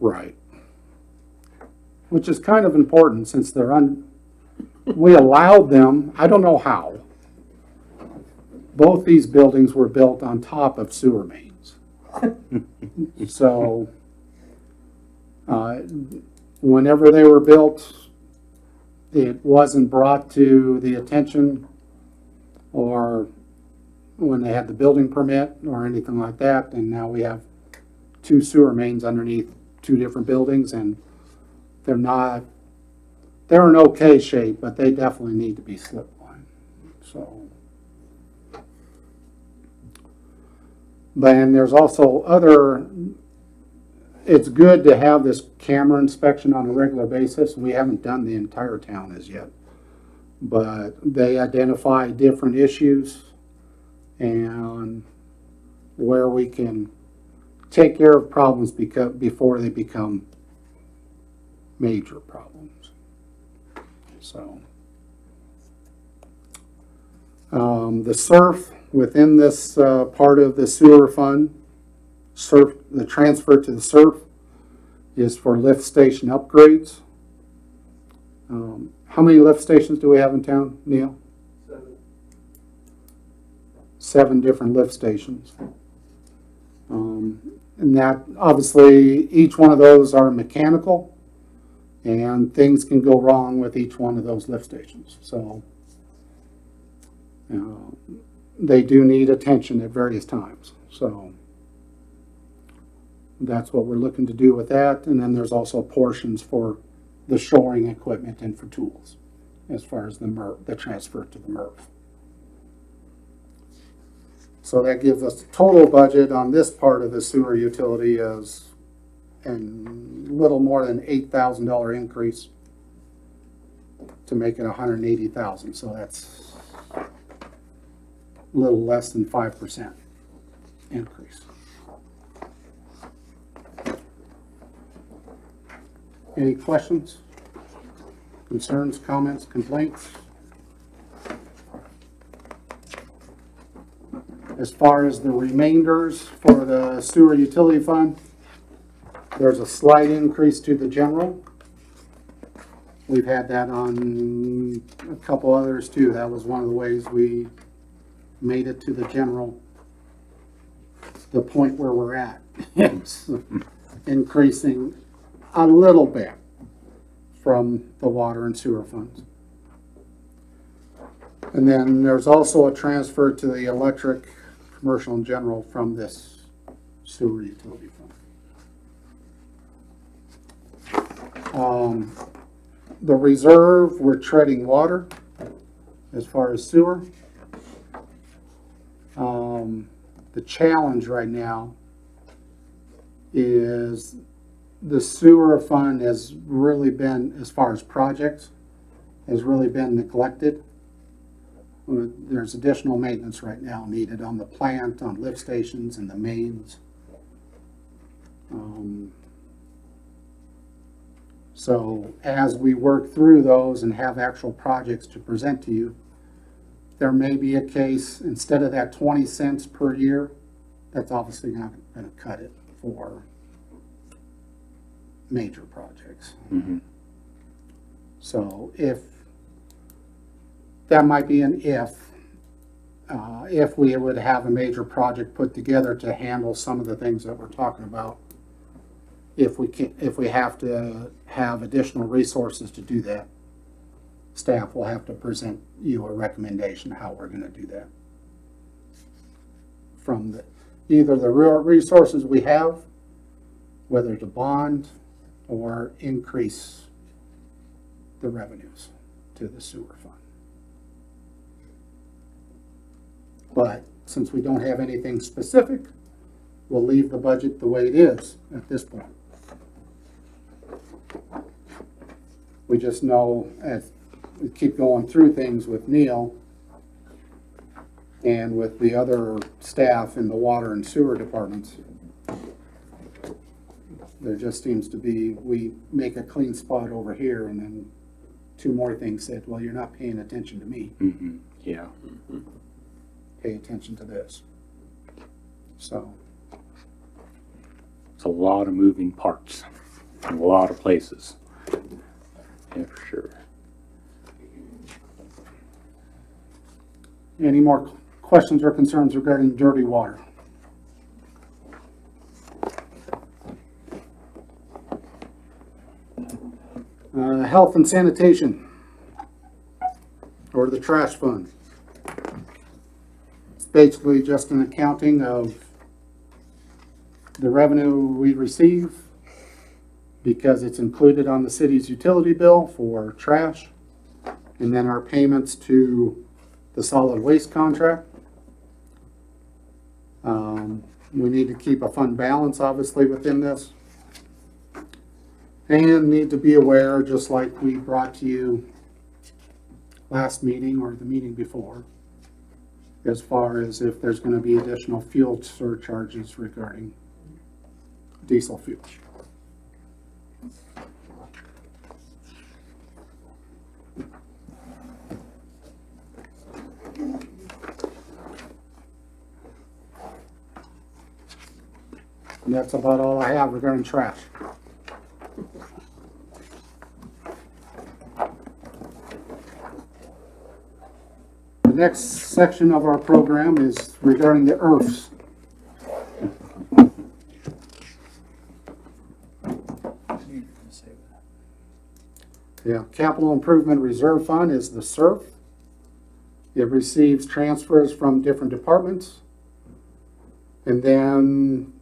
Right. Which is kind of important since we allowed them, I don't know how. Both these buildings were built on top of sewer mains. So, whenever they were built, it wasn't brought to the attention or when they had the building permit or anything like that. And now we have 2 sewer mains underneath 2 different buildings, and they're in okay shape, but they definitely need to be slip lined. So, then there's also it's good to have this camera inspection on a regular basis. We haven't done the entire town as yet, but they identify different issues and where we can take care of problems before they become major problems. So, the SURF within this part of the sewer fund, the transfer to the SURF is for lift station upgrades. How many lift stations do we have in town, Neil? 7 different lift stations. And that, obviously, each one of those are mechanical, and things can go wrong with each one of those lift stations. So, they do need attention at various times. So, that's what we're looking to do with that. And then there's also portions for the shoring equipment and for tools, as far as the transfer to the MRF. So that gives us the total budget on this part of the sewer utility is a little more than $8,000 increase to make it $180,000. So that's a little less than 5% increase. Any questions, concerns, comments, complaints? As far as the remainders for the sewer utility fund, there's a slight increase to the general. We've had that on a couple others too. That was one of the ways we made it to the general, the point where we're at. It's increasing a little bit from the water and sewer funds. And then there's also a transfer to the electric, commercial and general from this sewer utility fund. The reserve, we're treading water as far as sewer. The challenge right now is the sewer fund has really been, as far as projects, has really been neglected. There's additional maintenance right now needed on the plant, on lift stations and the mains. So as we work through those and have actual projects to present to you, there may be a case, instead of that 20 cents per year, that's obviously not going to cut it for major projects. Mhm. So that might be an if we would have a major project put together to handle some of the things that we're talking about. If we have to have additional resources to do that, staff will have to present you a recommendation how we're gonna do that. From either the real resources we have, whether to bond or increase the revenues to the sewer fund. But since we don't have anything specific, we'll leave the budget the way it is at this point. We just know as we keep going through things with Neil and with the other staff in the water and sewer departments, there just seems to be, we make a clean spot over here and then two more things said, well, you're not paying attention to me. Mhm. Yeah. Pay attention to this. So, It's a lot of moving parts in a lot of places. Yeah, for sure. any more questions or concerns regarding dirty water? Health and sanitation, or the trash fund. It's basically just an accounting of the revenue we receive because it's included on the city's utility bill for trash, and then our payments to the solid waste contract. We need to keep a fund balance, obviously, within this. And need to be aware, just like we brought to you last meeting or the meeting before, as far as if there's going to be additional fuel surcharges regarding diesel fuel. And that's about all I have regarding trash. The next section of our program is regarding the IRFs. Yeah, Capital Improvement Reserve Fund is the SIRF. It receives transfers from different departments. And then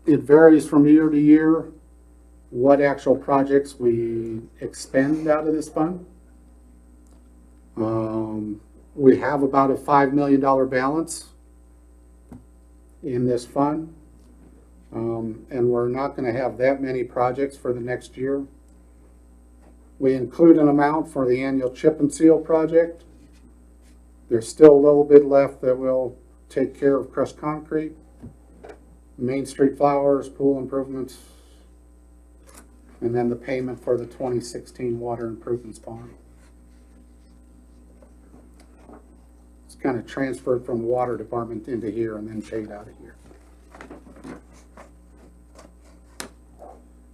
it varies from year to year what actual projects we expend out of this fund. We have about a $5 million balance in this fund. And we're not going to have that many projects for the next year. We include an amount for the annual chip and seal project. There's still a little bit left that will take care of crushed concrete, Main Street flowers, pool improvements, and then the payment for the 2016 water improvements bond. It's kind of transferred from the water department into here and then paid out of here.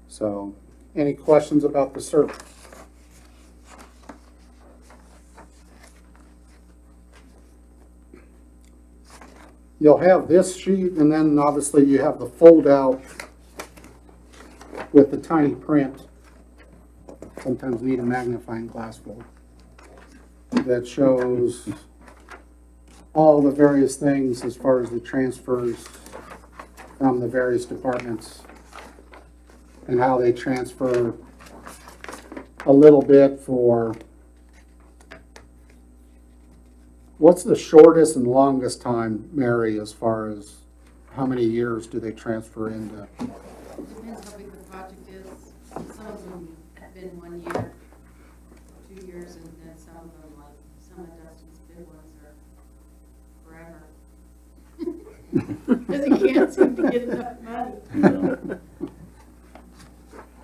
So, any questions about the SIRF? You'll have this sheet, and then obviously you have the fold out with the tiny print. Sometimes need a magnifying glass for that shows all the various things as far as the transfers from the various departments and how they transfer a little bit for what's the shortest and longest time, Mary, as far as how many years do they transfer into? Depends how big the project is. Some of them have been 1 year, 2 years, and then some of them, like some of Dustin's big ones are forever. Because he can't seem to get enough money.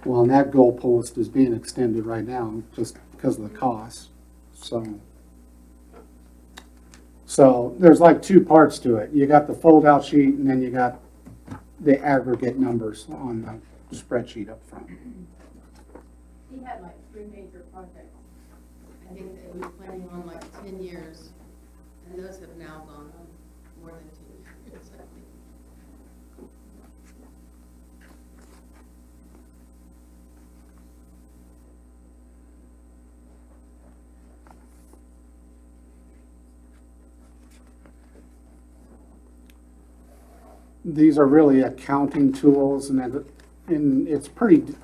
Well, and that goalpost is being extended right now just because of the cost. So there's like two parts to it. You got the fold out sheet and then you got the aggregate numbers on spreadsheet up front. He had like 3 major projects. I think that he was planning on like 10 years, and those have now gone on more than 10 years, I think. These are really accounting tools, and it's pretty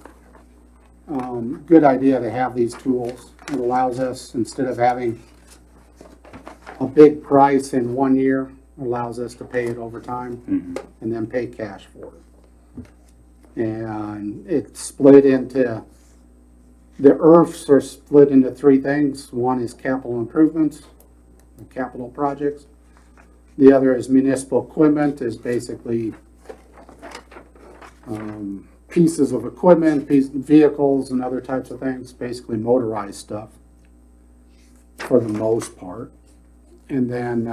good idea to have these tools. It allows us, instead of having a big price in 1 year, allows us to pay it over time and then pay cash for it. And it's split into, the IRFs are split into 3 things. One is capital improvements, capital projects. The other is municipal equipment, is basically pieces of equipment, vehicles and other types of things, basically motorized stuff for the most part. And then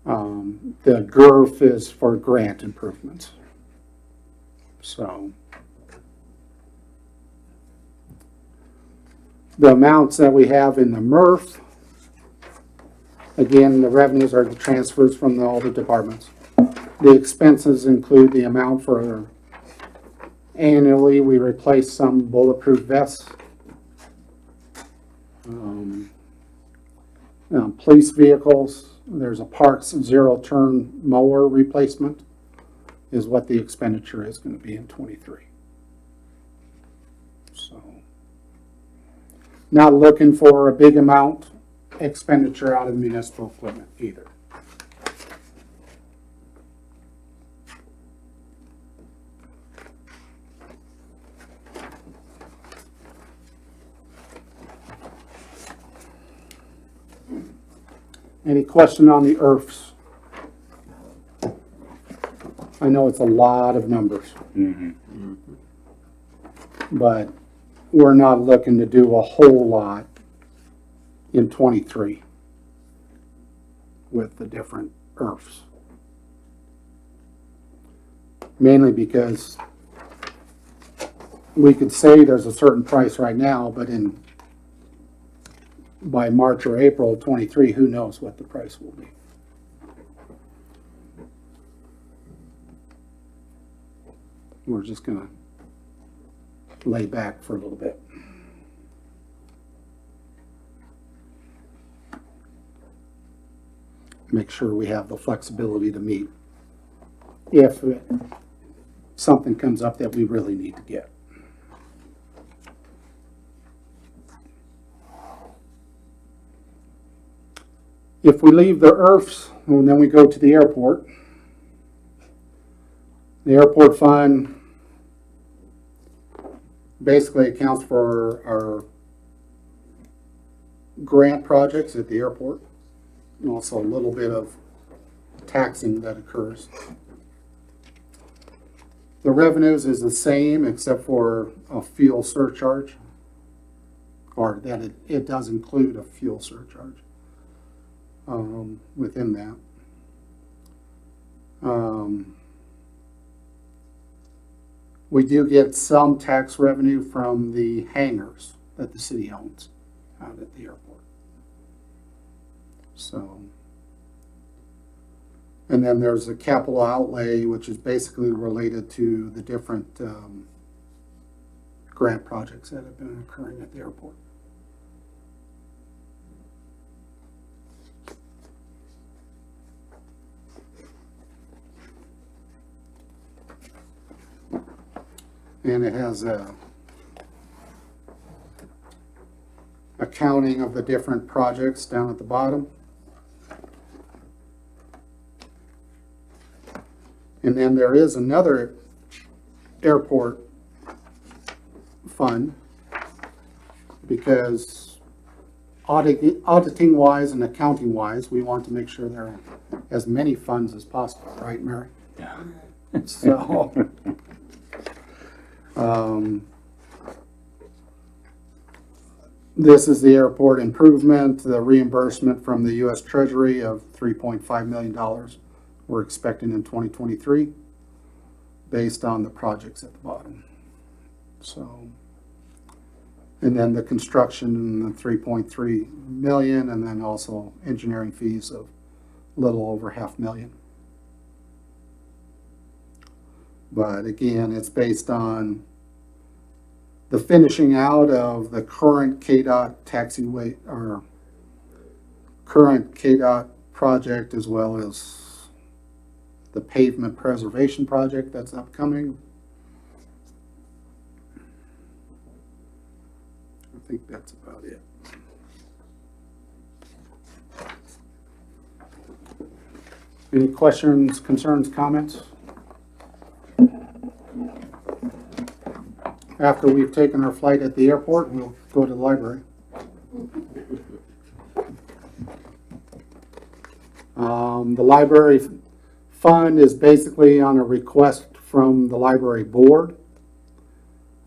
the GURF is for grant improvements. So the amounts that we have in the MRF, again, the revenues are the transfers from all the departments. The expenses include the amount for annually, we replace some bulletproof vests. Police vehicles, there's a Parks zero-turn mower replacement is what the expenditure is going to be in '23. So, not looking for a big amount expenditure out of municipal equipment either. Any question on the IRFs? I know it's a lot of numbers, but we're not looking to do a whole lot in '23 with the different IRFs. Mainly because we could say there's a certain price right now, but by March or April of '23, who knows what the price will be. We're just gonna lay back for a little bit. Make sure we have the flexibility to meet if something comes up that we really need to get. If we leave the IRFs, and then we go to the airport, the airport fund basically accounts for our grant projects at the airport, and also a little bit of taxing that occurs. The revenues is the same except for a fuel surcharge, or that it does include a fuel surcharge within that. We do get some tax revenue from the hangars that the city owns out at the airport. So, and then there's a capital outlay, which is basically related to the different grant projects that have been occurring at the airport. And it has a accounting of the different projects down at the bottom. And then there is another airport fund, because auditing wise and accounting wise, we want to make sure there are as many funds as possible, right, Mary? Yeah. So, this is the airport improvement, the reimbursement from the U.S. Treasury of $3.5 million we're expecting in 2023. based on the projects at the bottom. So, and then the construction, the 3.3 million, and then also engineering fees of a little over $500,000. But again, it's based on the finishing out of the current KDOT taxiway, or current KDOT project, as well as the pavement preservation project that's upcoming. I think that's about it. Any questions, concerns, comments? After we've taken our flight at the airport, we'll go to the library. The library fund is basically on a request from the library board.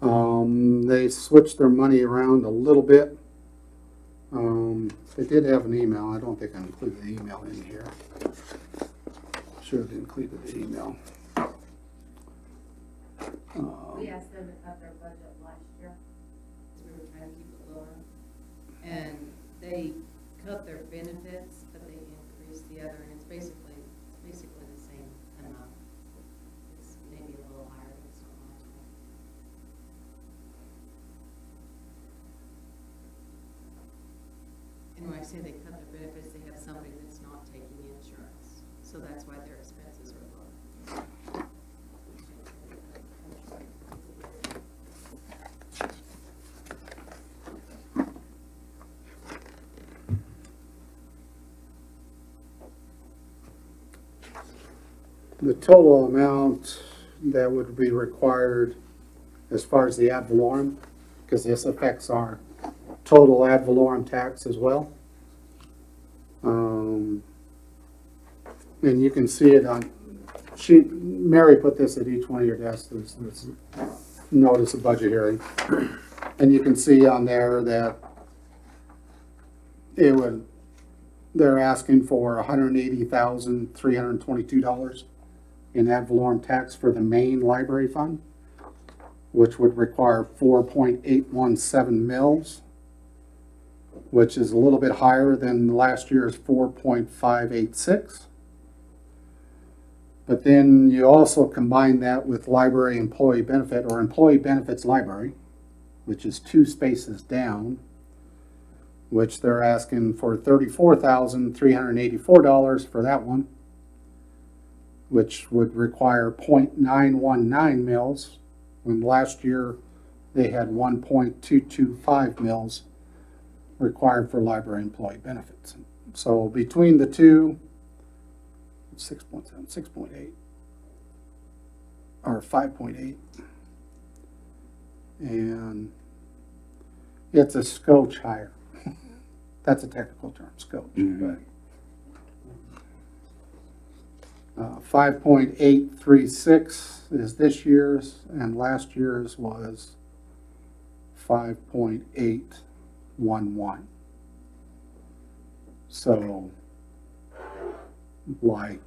They switched their money around a little bit. They did have an email. I don't think I included the email in here. Should have included the email. We asked them to cut their budget last year, because we were trying to keep it lower. And they cut their benefits, but they increased the other, and it's basically the same amount. It's maybe a little higher, but it's not much. And when I say they cut their benefits, they have somebody that's not taking insurance, so that's why their expenses are lower. The total amount that would be required as far as the ad valorem, because this affects our total ad valorem tax as well. And you can see it on, Mary put this at each one of your desks, this notice of budget hearing. And you can see on there that they're asking for $180,322 in ad valorem tax for the main library fund, which would require 4.817 mils, which is a little bit higher than last year's 4.586. But then you also combine that with library employee benefit, or employee benefits library, which is 2 spaces down, which they're asking for $34,384 for that one, which would require 0.919 mils, when last year they had 1.225 mils required for library employee benefits. So between the two, 6.7, 6.8, or 5.8, and it's a scotch higher. That's a technical term, scotch. But 5.836 is this year's, and last year's was 5.811. So like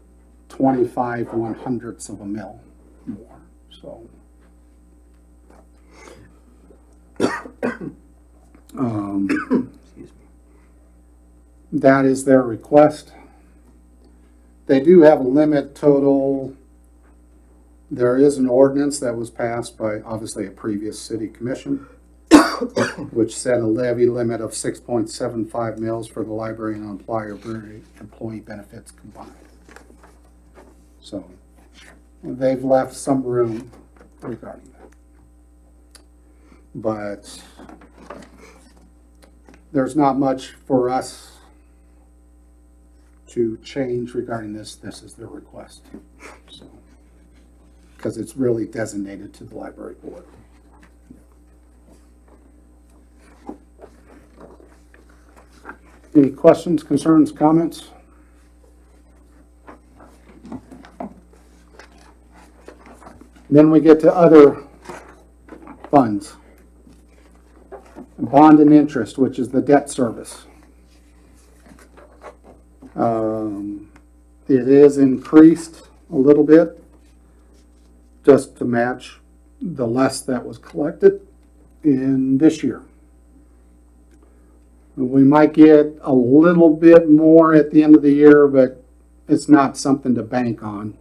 25 1/100ths of a mil more. So that is their request. They do have a limit total. There is an ordinance that was passed by obviously a previous city commission, which set a levy limit of 6.75 mils for the library and employee benefits combined. So they've left some room regarding that. But there's not much for us to change regarding this. This is their request. So, because it's really designated to the library board. Any questions, concerns, comments? Then we get to other funds. Bond and interest, which is the debt service. It is increased a little bit just to match the less that was collected in this year. We might get a little bit more at the end of the year, but it's not something to bank on.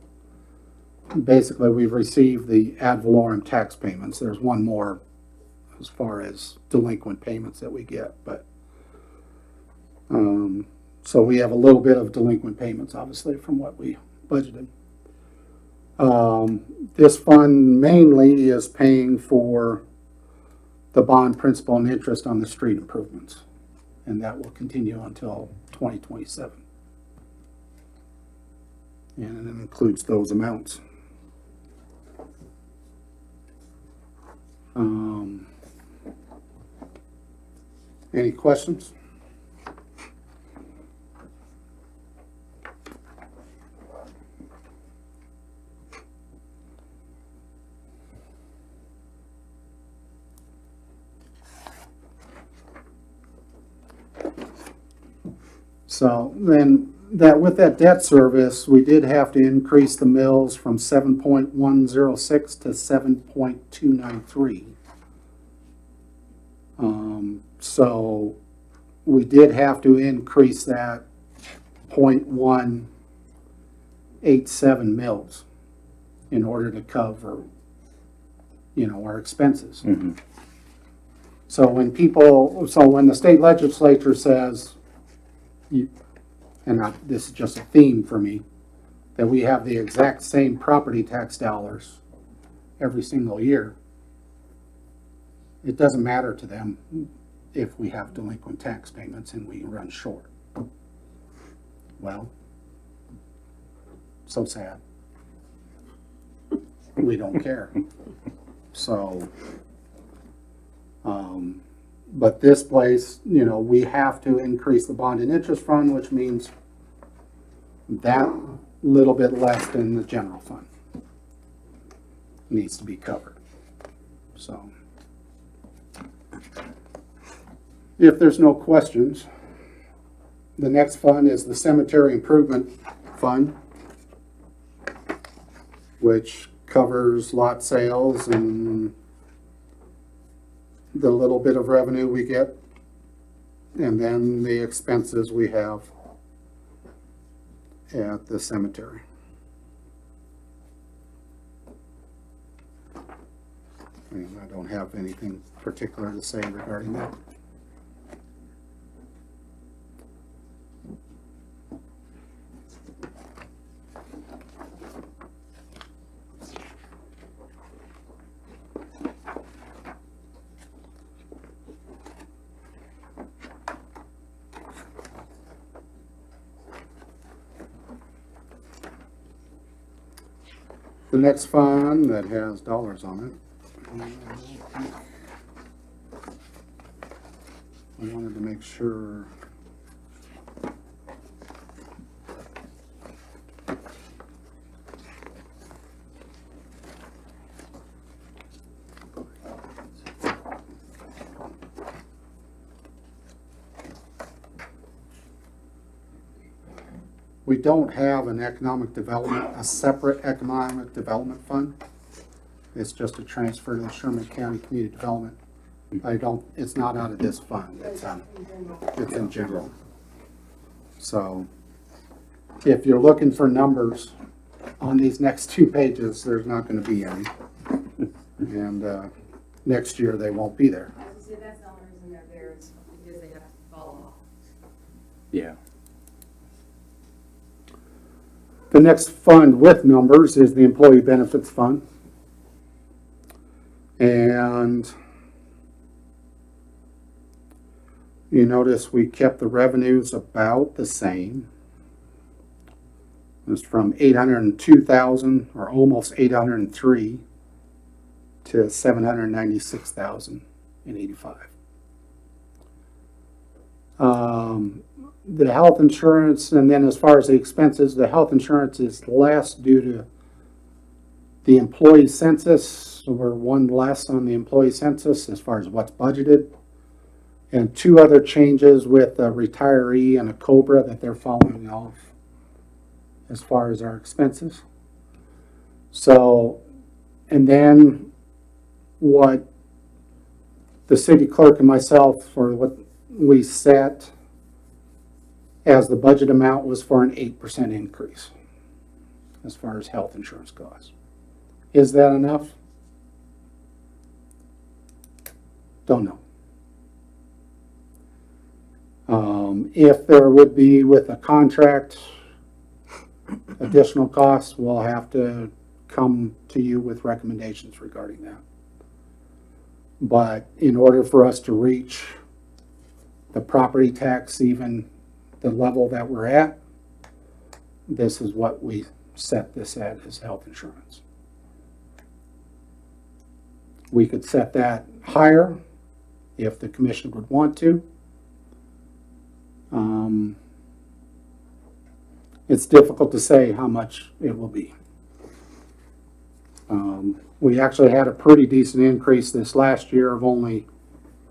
Basically, we've received the ad valorem tax payments. There's one more as far as delinquent payments that we get, but so we have a little bit of delinquent payments, obviously, from what we budgeted. This fund mainly is paying for the bond principal and interest on the street improvements, and that will continue until 2027. And it includes those amounts. Any questions? So then that with that debt service, we did have to increase the mills from 7.106 to 7.293. So we did have to increase that 0.187 mils in order to cover, our expenses. So when the state legislature says, this is just a theme for me, that we have the exact same property tax dollars every single year, it doesn't matter to them if we have delinquent tax payments and we run short. Well, so sad. We don't care. So, but this place, we have to increase the bond and interest fund, which means that little bit less than the general fund needs to be covered. So, if there's no questions, the next fund is the cemetery improvement fund, which covers lot sales and the little bit of revenue we get, and then the expenses we have at the cemetery. And I don't have anything particular to say regarding that. The next fund that has dollars on it, I wanted to make sure. We don't have a separate economic development fund. It's just a transfer to the Sherman County Community Development. It's not out of this fund, it's in general. So if you're looking for numbers on these next 2 pages, there's not gonna be any. And next year, they won't be there. I was gonna say, that's the only reason they're there, is because they have to follow off. Yeah. The next fund with numbers is the Employee Benefits Fund. And you notice we kept the revenues about the same. It was from 802,000 or almost 803 to 796,085. The health insurance, and then as far as the expenses, the health insurance is less due to the employee census. So we're one less on the employee census as far as what's budgeted. And 2 other changes with a retiree and a COBRA that they're following off as far as our expenses. So And then what the city clerk and myself, or what we set as the budget amount, was for an 8% increase as far as health insurance costs. Is that enough? Don't know. If there would be with a contract additional costs, we'll have to come to you with recommendations regarding that. But in order for us to reach the property tax, even the level that we're at, this is what we set this at, as health insurance. We could set that higher if the commission would want to. It's difficult to say how much it will be. We actually had a pretty decent increase this last year of only,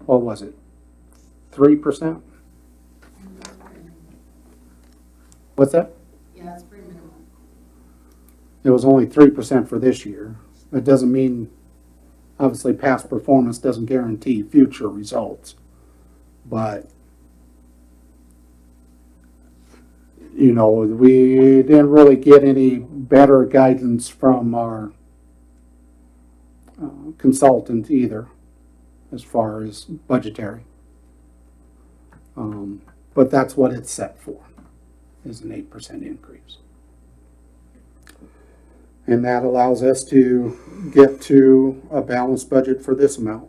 what was it, 3%? What's that? Yeah, it's pretty minimal. It was only 3% for this year. That doesn't mean, obviously, past performance doesn't guarantee future results. But, you know, we didn't really get any better guidance from our consultant either, as far as budgetary. But that's what it's set for, is an 8% increase. And that allows us to get to a balanced budget for this amount.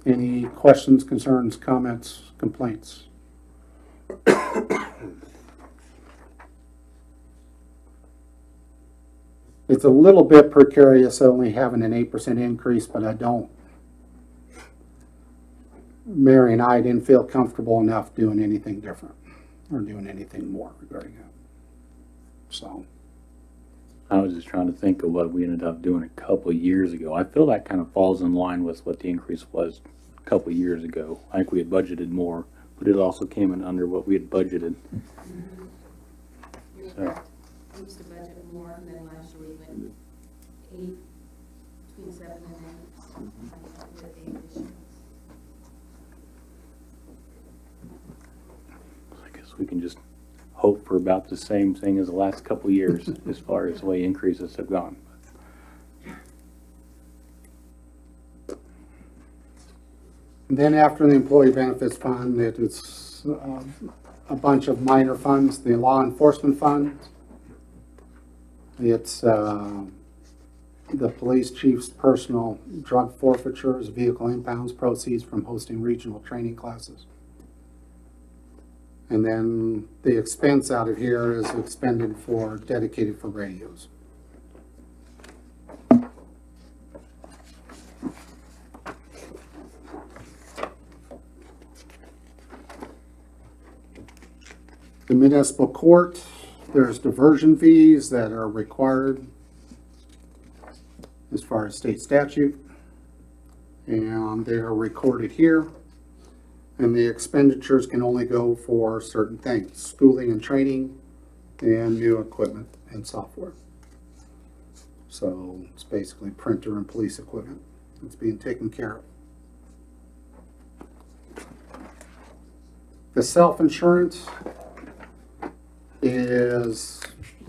Any questions, concerns, comments, complaints? It's a little bit precarious only having an 8% increase, but Mary and I didn't feel comfortable enough doing anything different or doing anything more regarding it. So, I was just trying to think of what we ended up doing a couple of years ago. I feel that kind of falls in line with what the increase was a couple of years ago. I think we had budgeted more, but it also came in under what we had budgeted. So, We used to budget more, and then last year we went 8, between 7 and 8. With 8 this year. I guess we can just hope for about the same thing as the last couple of years as far as the way increases have gone. and then after the employee benefits fund, it's a bunch of minor funds, the law enforcement fund. It's the police chief's personal drug forfeitures, vehicle impounds, proceeds from hosting regional training classes. And then the expense out of here is expended for, dedicated for radios. The municipal court, there's diversion fees that are required as far as state statute. And they are recorded here. And the expenditures can only go for certain things, schooling and training, and new equipment and software. So it's basically printer and police equipment that's being taken care of. The self-insurance is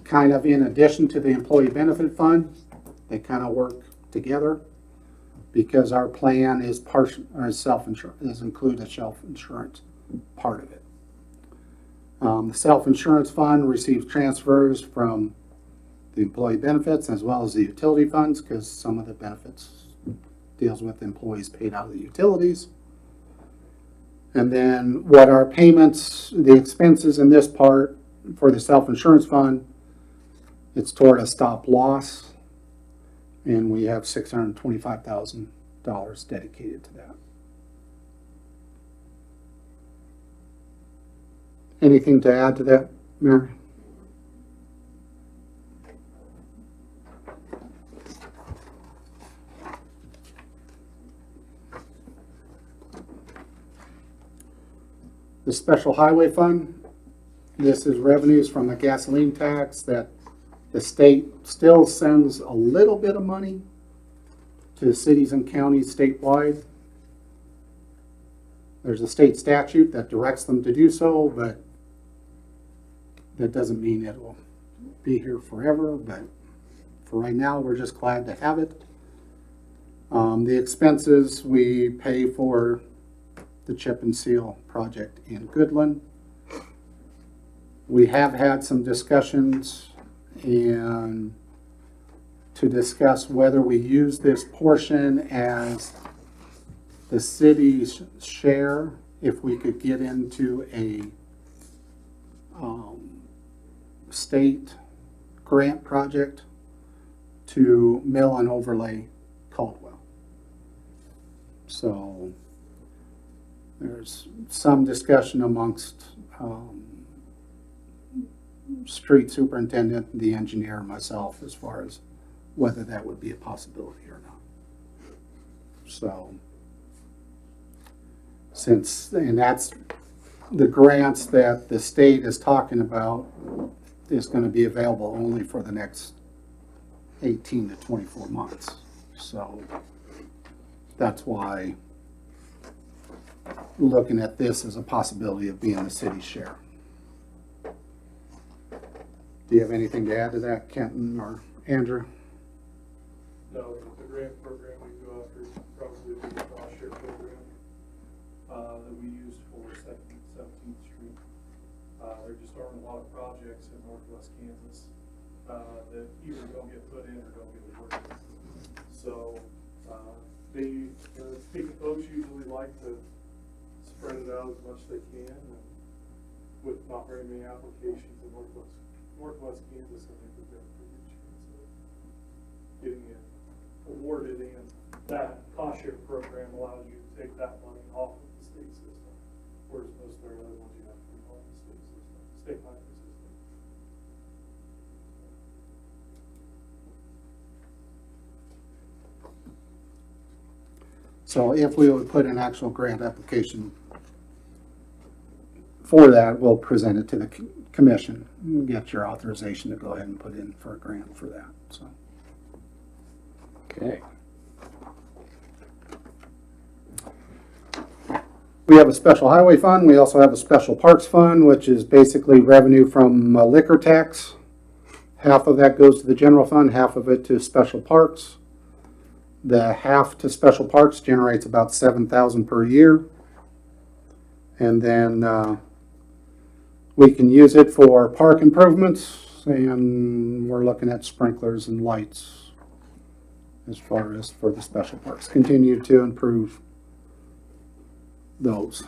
kind of in addition to the employee benefit fund. They kind of work together, because our plan is partial, or self-insurance, does include a self-insurance part of it. The self-insurance fund receives transfers from the employee benefits as well as the utility funds, because some of the benefits deals with employees paid out of the utilities. And then what our payments, the expenses in this part for the self-insurance fund, it's toward a stop loss. And we have $625,000 dedicated to that. Anything to add to that, Mary? The special highway fund This is revenues from the gasoline tax that the state still sends a little bit of money to cities and counties statewide. There's a state statute that directs them to do so, but that doesn't mean it will be here forever, but for right now, we're just glad to have it. The expenses, we pay for the chip and seal project in Goodland. We have had some discussions and to discuss whether we use this portion as the city's share, if we could get into a state grant project to mill and overlay Caldwell. So there's some discussion amongst street superintendent, the engineer, and myself as far as whether that would be a possibility or not. So and that's the grants that the state is talking about is going to be available only for the next 18 to 24 months. So that's why looking at this as a possibility of being the city's share. Do you have anything to add to that, Kenton or Andrew? No, the grant program we go after is probably the cost share program that we used for 17th Street. There just aren't a lot of projects in northwest Kansas that either don't get put in or don't get awarded. So the speaking folks usually like to spread it out as much as they can, and with not very many applications in northwest Kansas, I think we've got a pretty good chance of getting it awarded, and that cost share program allows you to take that money off of the state system, whereas most of the other ones you have to be on the state system, state highway system. So if we would put an actual grant application for that, we'll present it to the commission and get your authorization to go ahead and put in for a grant for that, so. Okay. We have a special highway fund. We also have a special parks fund, which is basically revenue from liquor tax. Half of that goes to the general fund, half of it to special parks. The half to special parks generates about $7,000 per year. And then we can use it for park improvements, and we're looking at sprinklers and lights as far as for the special parks. Continue to improve those.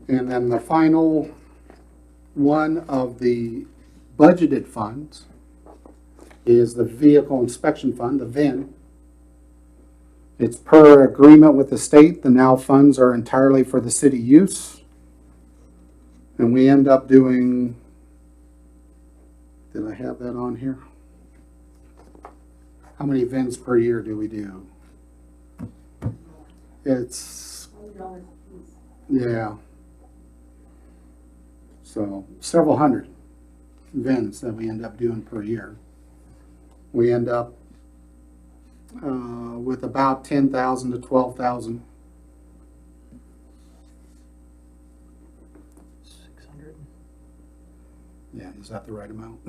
And then the final one of the budgeted funds is the Vehicle Inspection Fund, the VIN. It's per agreement with the state. The now funds are entirely for the city use. And we end up doing, did I have that on here? How many VINs per year do we do? It's, yeah. So several hundred VINs that we end up doing per year. We end up with about 10,000 to 12,000. 600. Yeah, is that the right amount?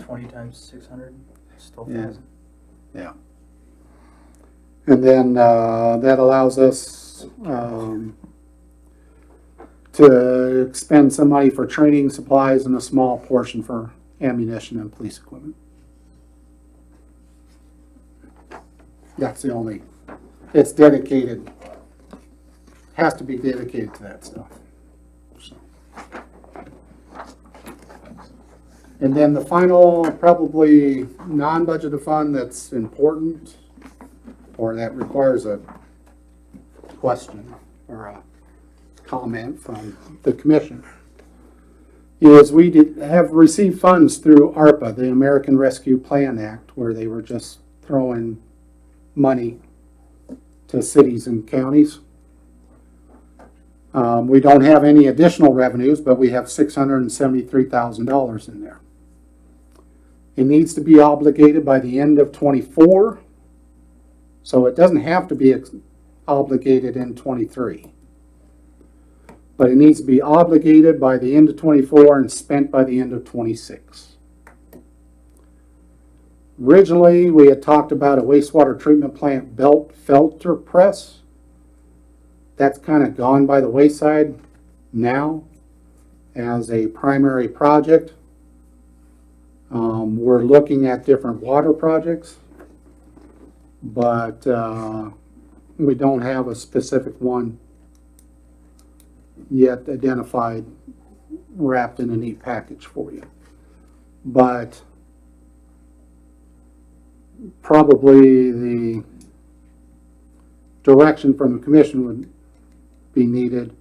20 times 600, it's 12,000. Yeah. And then that allows us to expend some money for training supplies and a small portion for ammunition and police equipment. That's the only, it's dedicated, has to be dedicated to that stuff. So. And then the final, probably non-budgeted fund that's important, or that requires a question or a comment from the commission, is we have received funds through ARPA, the American Rescue Plan Act, where they were just throwing money to cities and counties. We don't have any additional revenues, but we have $673,000 in there. It needs to be obligated by the end of '24, so it doesn't have to be obligated in '23. But it needs to be obligated by the end of '24 and spent by the end of '26. Originally, we had talked about a wastewater treatment plant belt filter press. That's kind of gone by the wayside now as a primary project. We're looking at different water projects, but we don't have a specific one yet identified, wrapped in a neat package for you. But probably the direction from the commission would be needed.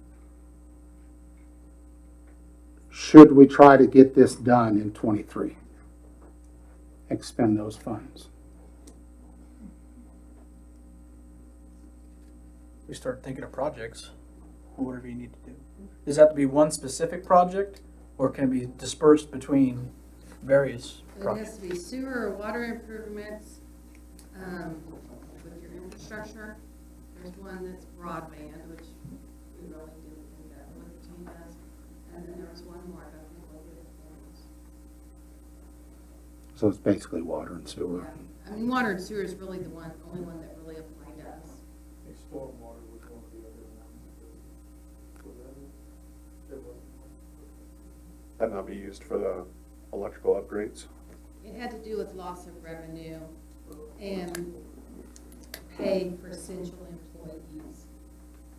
Should we try to get this done in '23? Expend those funds. We start thinking of projects, or whatever you need to do. Does it have to be one specific project, or can it be dispersed between various It projects? has to be sewer or water improvements, with your infrastructure. There's one that's broadband, which we really didn't think that what the team does. And then there was one more, I don't think what the other was. So it's basically water and sewer. Yeah. I mean, water and sewer is really the only one that really applied to us. Stormwater was one of the other ones. That not be used for the electrical upgrades? It had to do with loss of revenue and pay for essential employees.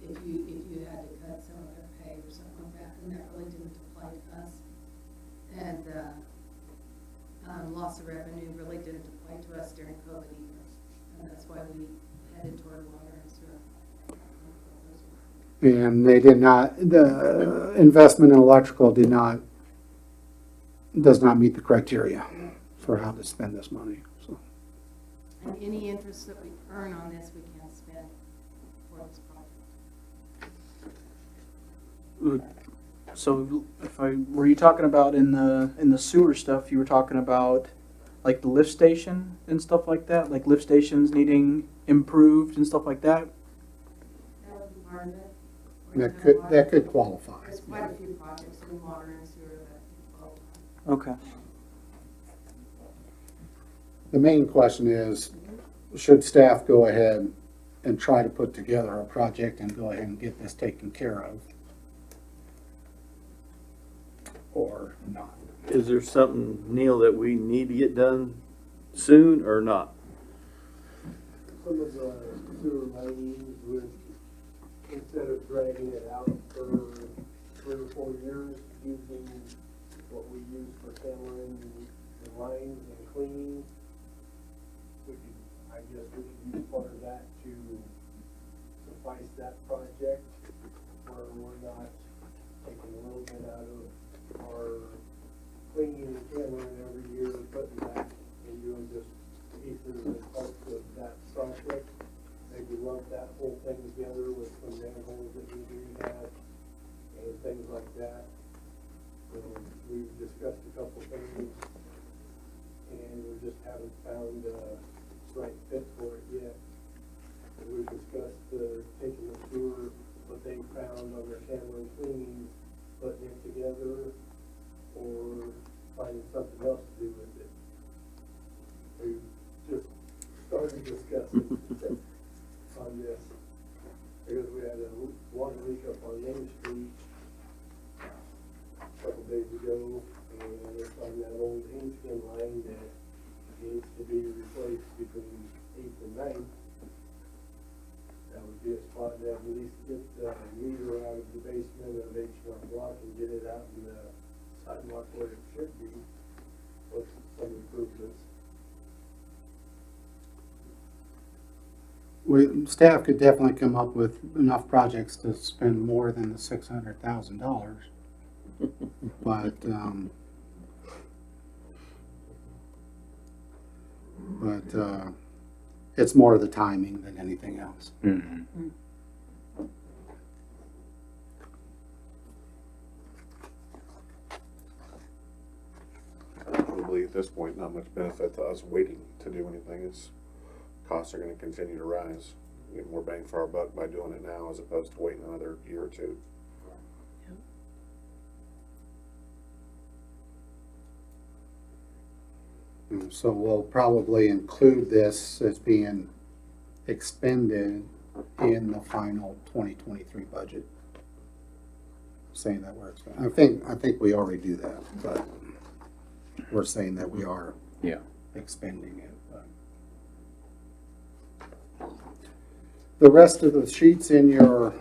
If you had to cut some of their pay or something like that, and that really didn't apply to us. And loss of revenue really didn't apply to us during COVID either. And that's why we headed toward water and sewer. And they did not, the investment in electrical does not meet the criteria for how to spend this money, so. And any interest that we earn on this, we can spend for this project. So were you talking about in the sewer stuff, you were talking about like the lift station and stuff like that? Like lift stations needing improved and stuff like that? That would be part of it. That could qualify. There's quite a few projects in water and sewer that qualify. Okay. The main question is, should staff go ahead and try to put together a project and go ahead and get this taken care of? Or not? Is there something, Neil, that we need to get done soon or not? Some of the sewer lanes would, instead of dragging it out for 3 or 4 years, using what we use for hammering the lines and cleaning, I guess we could use part of that to suffice that project, where we're not taking a little bit out of our cleaning and hammering every year, putting back and doing just pieces and parts of that project. Maybe lump that whole thing together with some manholes that need to be rehab and things like that. We've discussed a couple things and we just haven't found the right fit for it yet. We've discussed taking the sewer, what they found on their hammering cleaning, putting it together, or finding something else to do with it. We just started discussing on this, because we had a water leak up on Main Street a couple days ago, and it's on that old Hinskin line that needs to be replaced between 8th and 9th. That would be a spot to at least get the meter out of the basement of H&R Block and get it out in the sidewalk where it should be, with some improvements. Staff could definitely come up with enough projects to spend more than the $600,000. But It's more the timing than anything else. Mhm. Probably at this point, not much benefit to us waiting to do anything. It's, costs are gonna continue to rise. We get more bang for our buck by doing it now as opposed to waiting another year or two. So we'll probably include this as being expended in the final 2023 budget. Saying that we're expending. I think we already do that, but we're saying that we are Yeah. expending it. But the rest of the sheets in your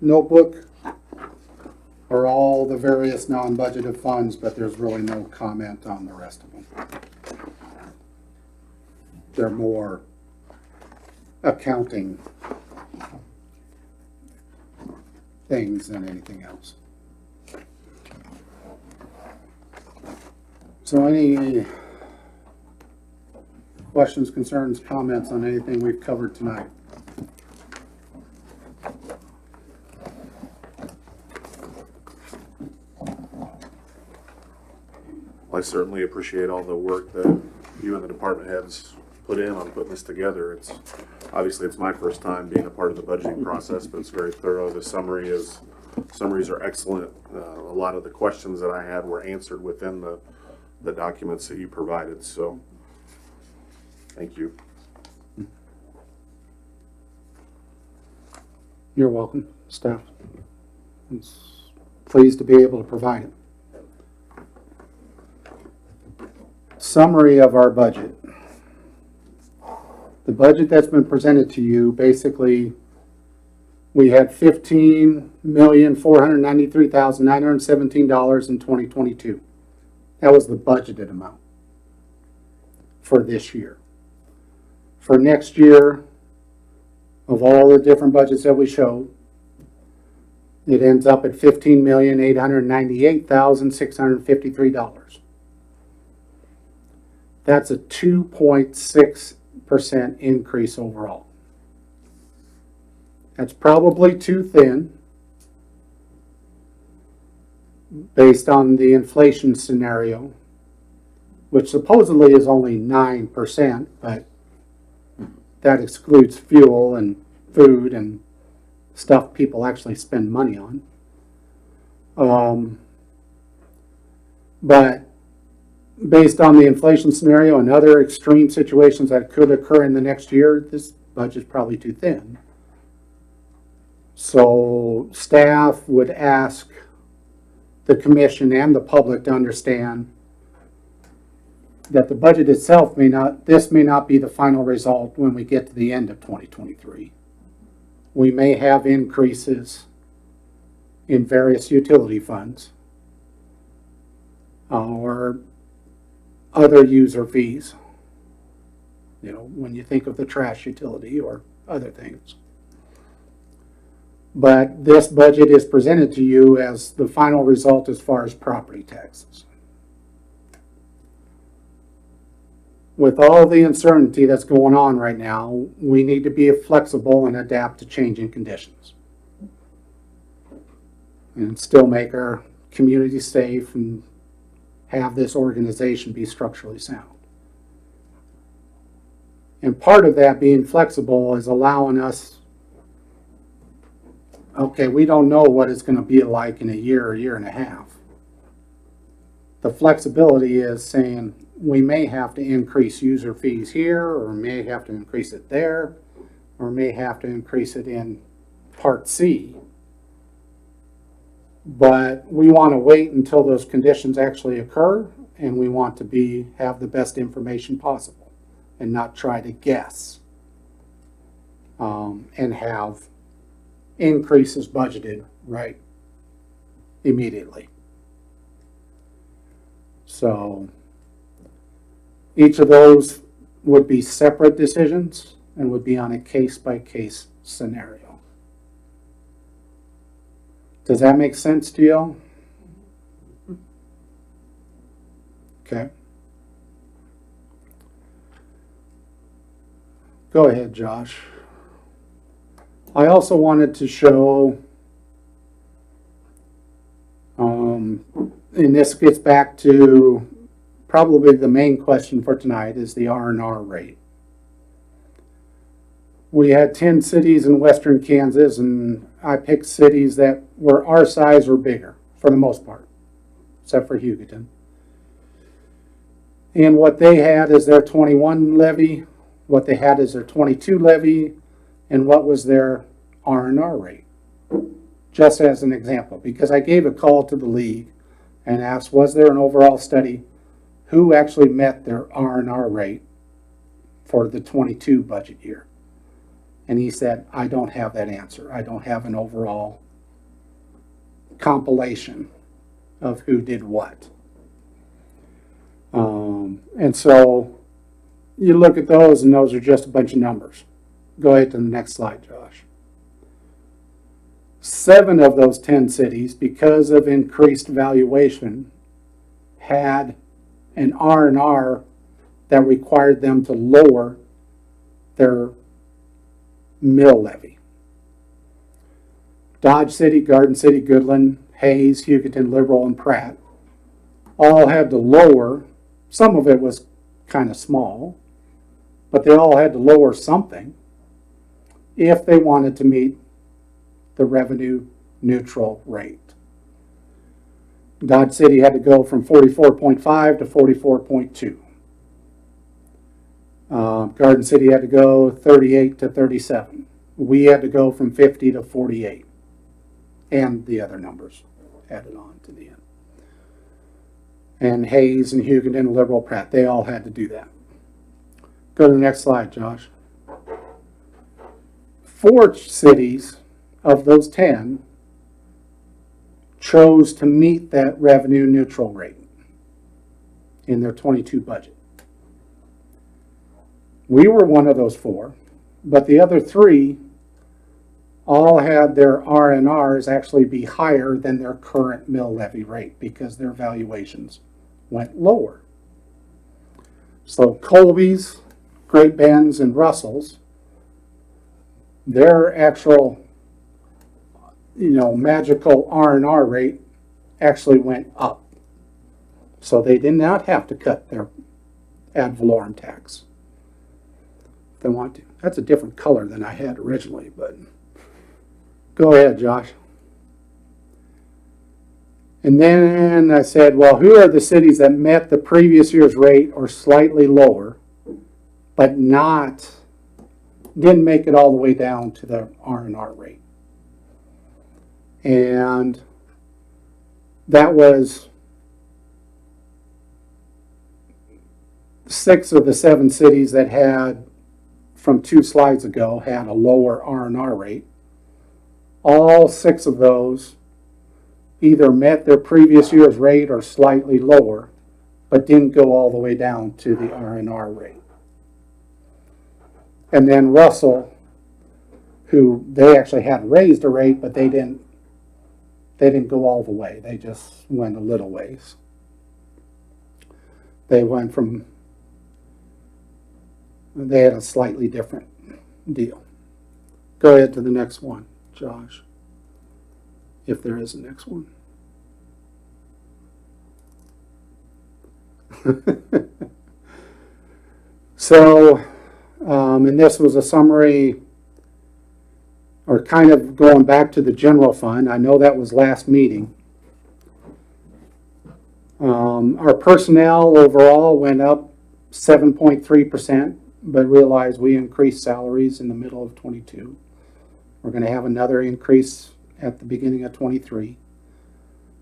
notebook are all the various non-budgeted funds, but there's really no comment on the rest of them. They're more accounting things than anything else. So any questions, concerns, comments on anything we've covered tonight? I certainly appreciate all the work that you and the department heads put in on putting this together. It's, obviously, it's my first time being a part of the budgeting process, but it's very thorough. The summaries are excellent. A lot of the questions that I had were answered within the documents that you provided, so thank you. You're welcome, staff. It's pleased to be able to provide it. Summary of our budget. The budget that's been presented to you, basically, we had $15,493,917 in 2022. That was the budgeted amount for this year. For next year, of all the different budgets that we showed, it ends up at $15,898,653. That's a 2.6% increase overall. That's probably too thin based on the inflation scenario, which supposedly is only 9%, but that excludes fuel and food and stuff people actually spend money on. But based on the inflation scenario and other extreme situations that could occur in the next year, this budget's probably too thin. So staff would ask the commission and the public to understand that the budget itself may not be the final result when we get to the end of 2023. We may have increases in various utility funds or other user fees, you know, when you think of the trash utility or other things. But this budget is presented to you as the final result as far as property taxes. With all the uncertainty that's going on right now, we need to be flexible and adapt to changing conditions. And still make our community safe and have this organization be structurally sound. And part of that being flexible is allowing us, okay, we don't know what it's going to be like in a year and a half. The flexibility is saying we may have to increase user fees here, or may have to increase it there, or may have to increase it in Part C. But we want to wait until those conditions actually occur, and we want to have the best information possible and not try to guess and have increases budgeted right immediately. So each of those would be separate decisions and would be on a case-by-case scenario. Does that make sense to you? Okay. Go ahead, Josh. I also wanted to show, and this gets back to probably the main question for tonight, is the R&R rate. We had 10 cities in western Kansas, and I picked cities that were our size or bigger, for the most part, except for Hugoton. And what they had is their 21 levy, what they had is their 22 levy, and what was their R&R rate. Just as an example, because I gave a call to the league and asked, was there an overall study who actually met their R&R rate for the 22 budget year? And he said, I don't have that answer. I don't have an overall compilation of who did what. And so you look at those, and those are just a bunch of numbers. Go ahead to the next slide, Josh. 7 of those 10 cities, because of increased valuation, had an R&R that required them to lower their mill levy. Dodge City, Garden City, Goodland, Hayes, Hugoton, Liberal, and Pratt all had to lower. Some of it was kind of small, but they all had to lower something if they wanted to meet the revenue neutral rate. Dodge City had to go from 44.5 to 44.2. Garden City had to go 38 to 37. We had to go from 50 to 48. And the other numbers added on to the end. And Hayes and Hugoton, Liberal, Pratt, they all had to do that. Go to the next slide, Josh. 4 cities of those 10 chose to meet that revenue neutral rate in their 22 budget. We were one of those 4, but the other 3 all had their R&Rs actually be higher than their current mill levy rate because their valuations went lower. So Colby's, Great Bend's, and Russell's, their actual, magical R&R rate actually went up. So they did not have to cut their ad valorem tax if they want to. That's a different color than I had originally, but go ahead, Josh. And then I said, well, who are the cities that met the previous year's rate or slightly lower, but didn't make it all the way down to the R&R rate? And that was 6 of the 7 cities that had, from 2 slides ago, had a lower R&R rate. All 6 of those either met their previous year's rate or slightly lower, but didn't go all the way down to the R&R rate. And then Russell, who they actually had raised a rate, but they didn't go all the way. They just went a little ways. They had a slightly different deal. Go ahead to the next one, Josh, if there is a next one. So, and this was a summary, or kind of going back to the general fund. I know that was last meeting. Our personnel overall went up 7.3%, but realize we increased salaries in the middle of 22. We're going to have another increase at the beginning of 23.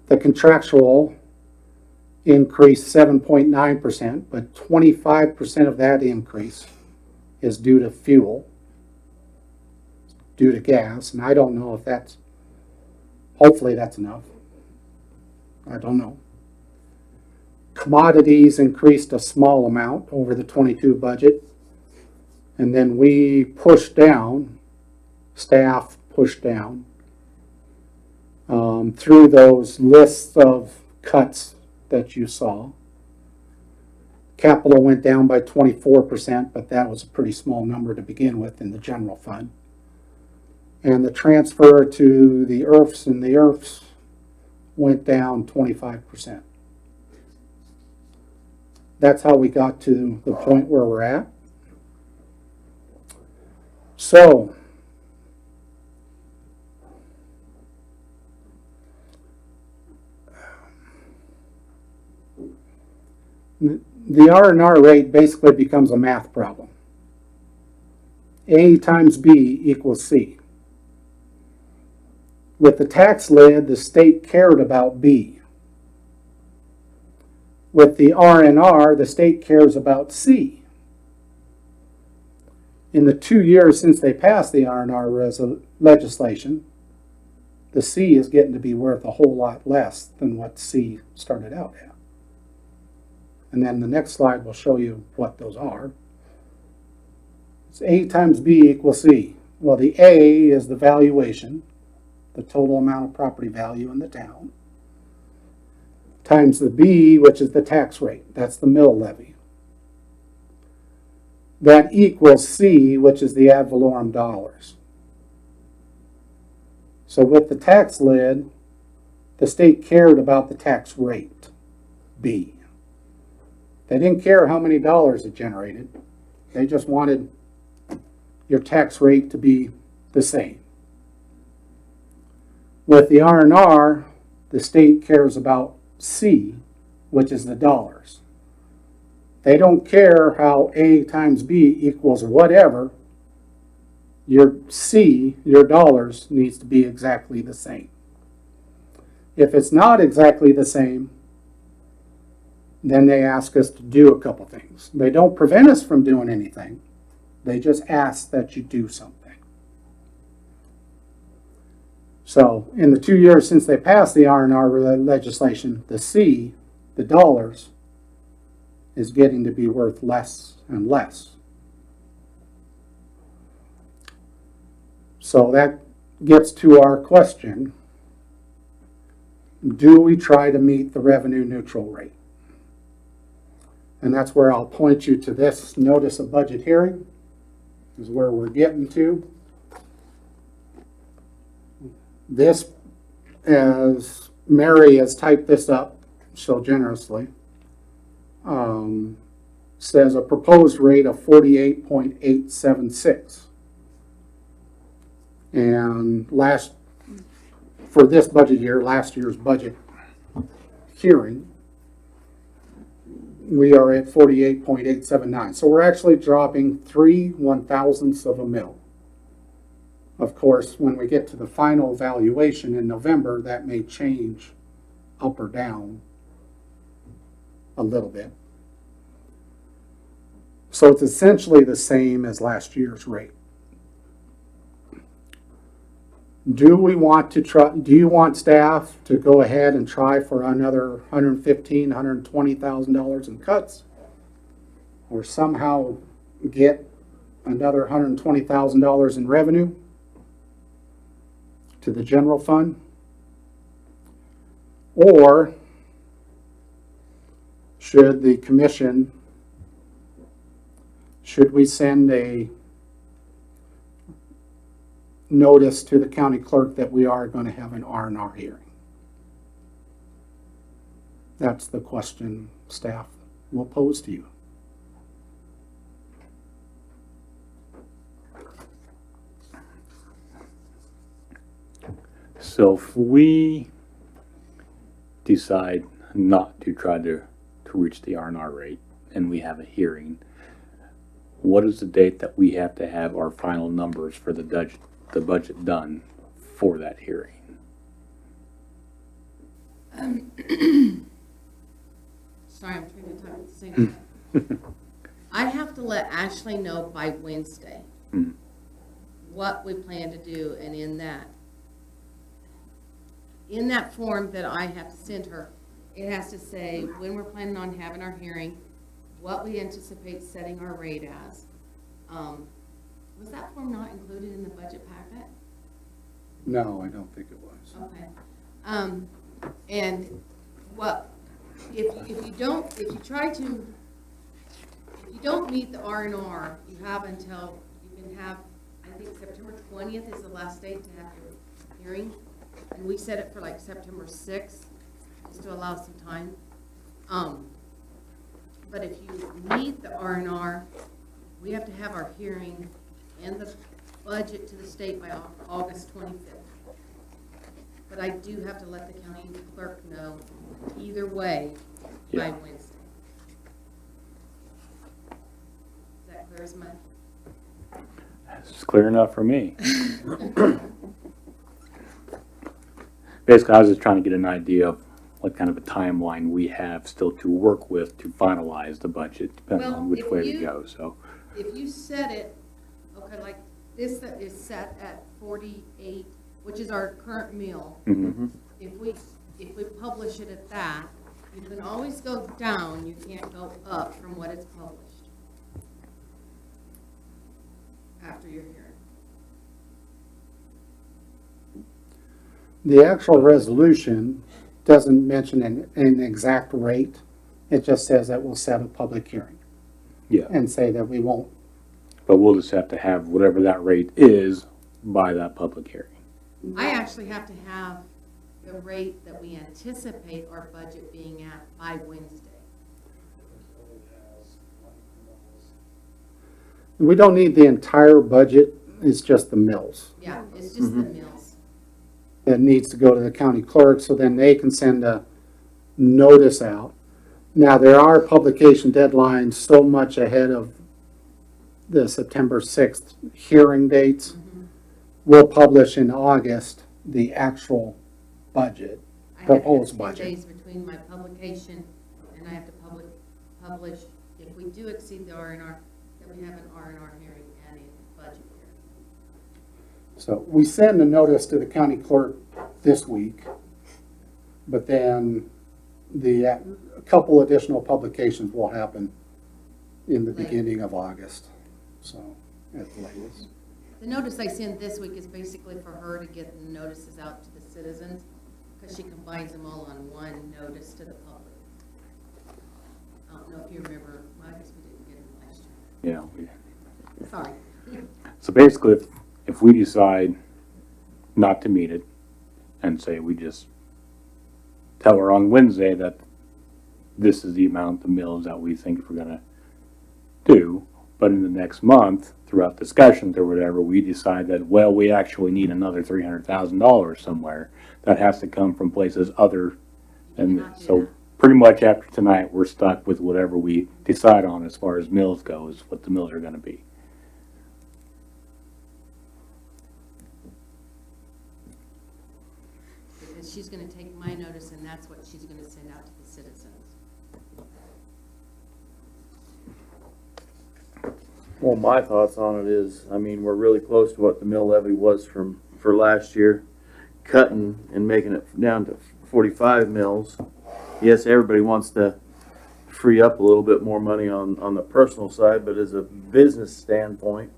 The contractual increased 7.9%, but 25% of that increase is due to fuel, due to gas, and I don't know if hopefully that's enough. I don't know. Commodities increased a small amount over the 22 budget, and then we pushed down, staff pushed down, through those lists of cuts that you saw. Capital went down by 24%, but that was a pretty small number to begin with in the general fund. And the transfer to the IRFs went down 25%. That's how we got to the point where we're at. So, the R&R rate basically becomes a math problem. A times B equals C. With the tax lid, the state cared about B. With the R&R, the state cares about C. In the 2 years since they passed the R&R legislation, the C is getting to be worth a whole lot less than what C started out at. And then the next slide will show you what those are. It's A times B equals C. Well, the A is the valuation, the total amount of property value in the town, times the B, which is the tax rate. That's the mill levy. That equals C, which is the ad valorem dollars. So with the tax lid, the state cared about the tax rate, B. They didn't care how many dollars it generated. They just wanted your tax rate to be the same. With the R&R, the state cares about C, which is the dollars. They don't care how A times B equals whatever. Your C, your dollars, needs to be exactly the same. If it's not exactly the same, then they ask us to do a couple things. They don't prevent us from doing anything. They just ask that you do something. So in the 2 years since they passed the R&R legislation, the C, the dollars, is getting to be worth less and less. So that gets to our question. Do we try to meet the revenue neutral rate? And that's where I'll point you to this notice of budget hearing, is where we're getting to. This, as Mary has typed this up so generously, says a proposed rate of 48.876. And for this budget year, last year's budget hearing, we are at 48.879. So we're actually dropping 3/1000ths of a mil. Of course, when we get to the final valuation in November, that may change up or down a little bit. So it's essentially the same as last year's rate. Do you want staff to go ahead and try for another $115,000, $120,000 in cuts? Or somehow get another $120,000 in revenue to the general fund? Or should the commission, should we send a notice to the county clerk that we are going to have an R&R hearing? That's the question staff will pose to you. So if we decide not to try to reach the R&R rate and we have a hearing, what is the date that we have to have our final numbers for the budget done for that hearing? Sorry, I'm trying to talk at the same time. I have to let Ashley know by Wednesday what we plan to do, and in that form that I have to send her, it has to say when we're planning on having our hearing, what we anticipate setting our rate as. Was that form not included in the budget packet? No, I don't think it was. Okay. And what, if you try to If you don't meet the R&R, you have until, you can have, I think September 20th is the last date to have your hearing. And we set it for like September 6th, just to allow some time. But if you meet the R&R, we have to have our hearing and the budget to the state by August 25th. But I do have to let the county clerk know either way by Yeah. Wednesday. Is that clear as mud? It's clear enough for me. Basically, I was just trying to get an idea of what kind of a timeline we have still to work with to finalize the budget, depending Well, on which if way we you- go, so. If you set it, okay, like this that is set at 48, which is our current meal, Mhm. if we publish it at that, you can always go down, you can't go up from what is published after your hearing. The actual resolution doesn't mention an exact rate. It just says that we'll set a public hearing Yeah, and say that we won't. but we'll just have to have whatever that rate is by that public hearing. I actually have to have the rate that we anticipate our budget being at by Wednesday. We don't need the entire budget, it's just the mills Yeah, it's just the mills. that needs to go to the county clerk, so then they can send a notice out. Now, there are publication deadlines so much ahead of the September 6th hearing dates. We'll publish in August the actual budget. I have to have Proposed 10 budget. days between my publication and I have to publish, if we do exceed the R&R, then we have an R&R hearing and a budget hearing. So we send a notice to the county clerk this week, but then a couple additional publications will happen in the Later. beginning of August, so at the latest. The notice I send this week is basically for her to get the notices out to the citizens, because she combines them all on one notice to the public. I don't know if you remember, well, I guess we didn't get them last year. Yeah, Sorry. so basically, if we decide not to meet it, and say we just tell her on Wednesday that this is the amount of mills that we think we're gonna do, but in the next month, throughout discussions or whatever, we decide that, well, we actually need another $300,000 somewhere, that has to come from places other than cannot this. do So that. pretty much after tonight, we're stuck with whatever we decide on as far as mills goes, what the mills are gonna be. Because she's gonna take my notice and that's what she's gonna send out to the citizens. Well, my thoughts on it is, I mean, we're really close to what the mill levy was for last year. Cutting and making it down to 45 mills. Yes, everybody wants to free up a little bit more money on the personal side, but as a business standpoint,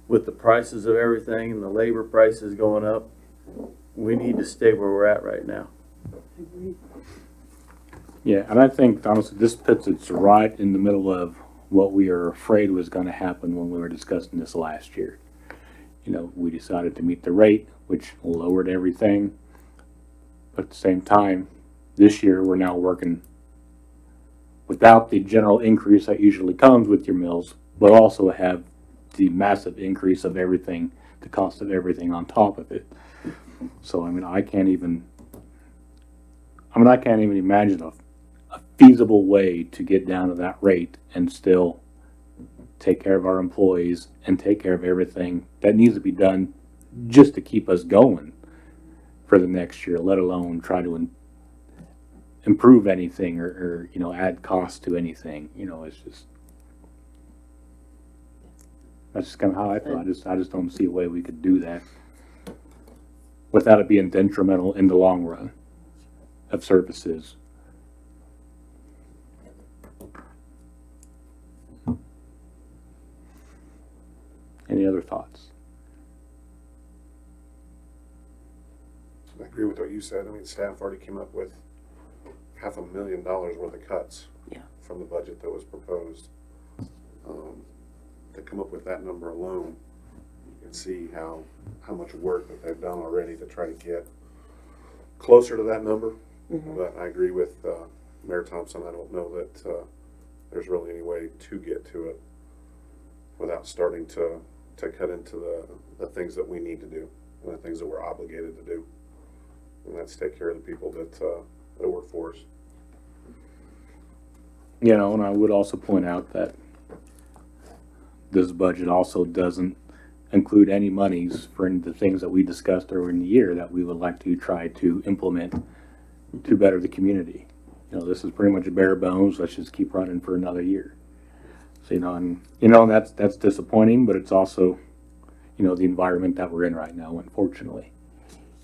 with the prices of everything and the labor prices going up, we need to stay where we're at right now. Yeah, and I think honestly, this puts it right in the middle of what we are afraid was gonna happen when we were discussing this last year. You know, we decided to meet the rate, which lowered everything. But at the same time, this year, we're now working without the general increase that usually comes with your mills, but also have the massive increase of everything, the cost of everything on top of it. So, I mean, I can't even imagine a feasible way to get down to that rate and still take care of our employees and take care of everything that needs to be done just to keep us going for the next year, let alone try to improve anything or, you know, add cost to anything. You know, it's just, that's just kind of how I feel. I just don't see a way we could do that without it being detrimental in the long run of services. Any other thoughts? I agree with what you said. I mean, staff already came up with $500,000 worth of cuts Yeah. from the budget that was proposed. to come up with that number alone, you can see how much work that they've done already to try to get closer to that number. But I agree with Mayor Thompson. I don't know that there's really any way to get to it without starting to cut into the things that we need to do and the things that we're obligated to do. And that's take care of the people that work for us. You know, and I would also point out that this budget also doesn't include any monies for any of the things that we discussed earlier in the year that we would like to try to implement to better the community. You know, this is pretty much bare bones. Let's just keep running for another year. So, and that's disappointing, but it's also, the environment that we're in right now, unfortunately.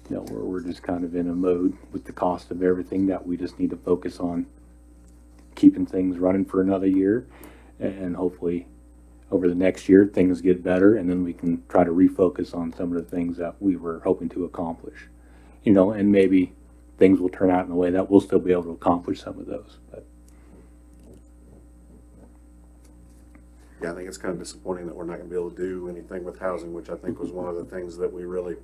We're just kind of in a mode with the cost of everything that we just need to focus on keeping things running for another year, and hopefully over the next year things get better, and then we can try to refocus on some of the things that we were hoping to accomplish. And maybe things will turn out in a way that we'll still be able to accomplish some of those. But Yeah, I think it's kind of disappointing that we're not gonna be able to do anything with housing, which I think was one of the things that we really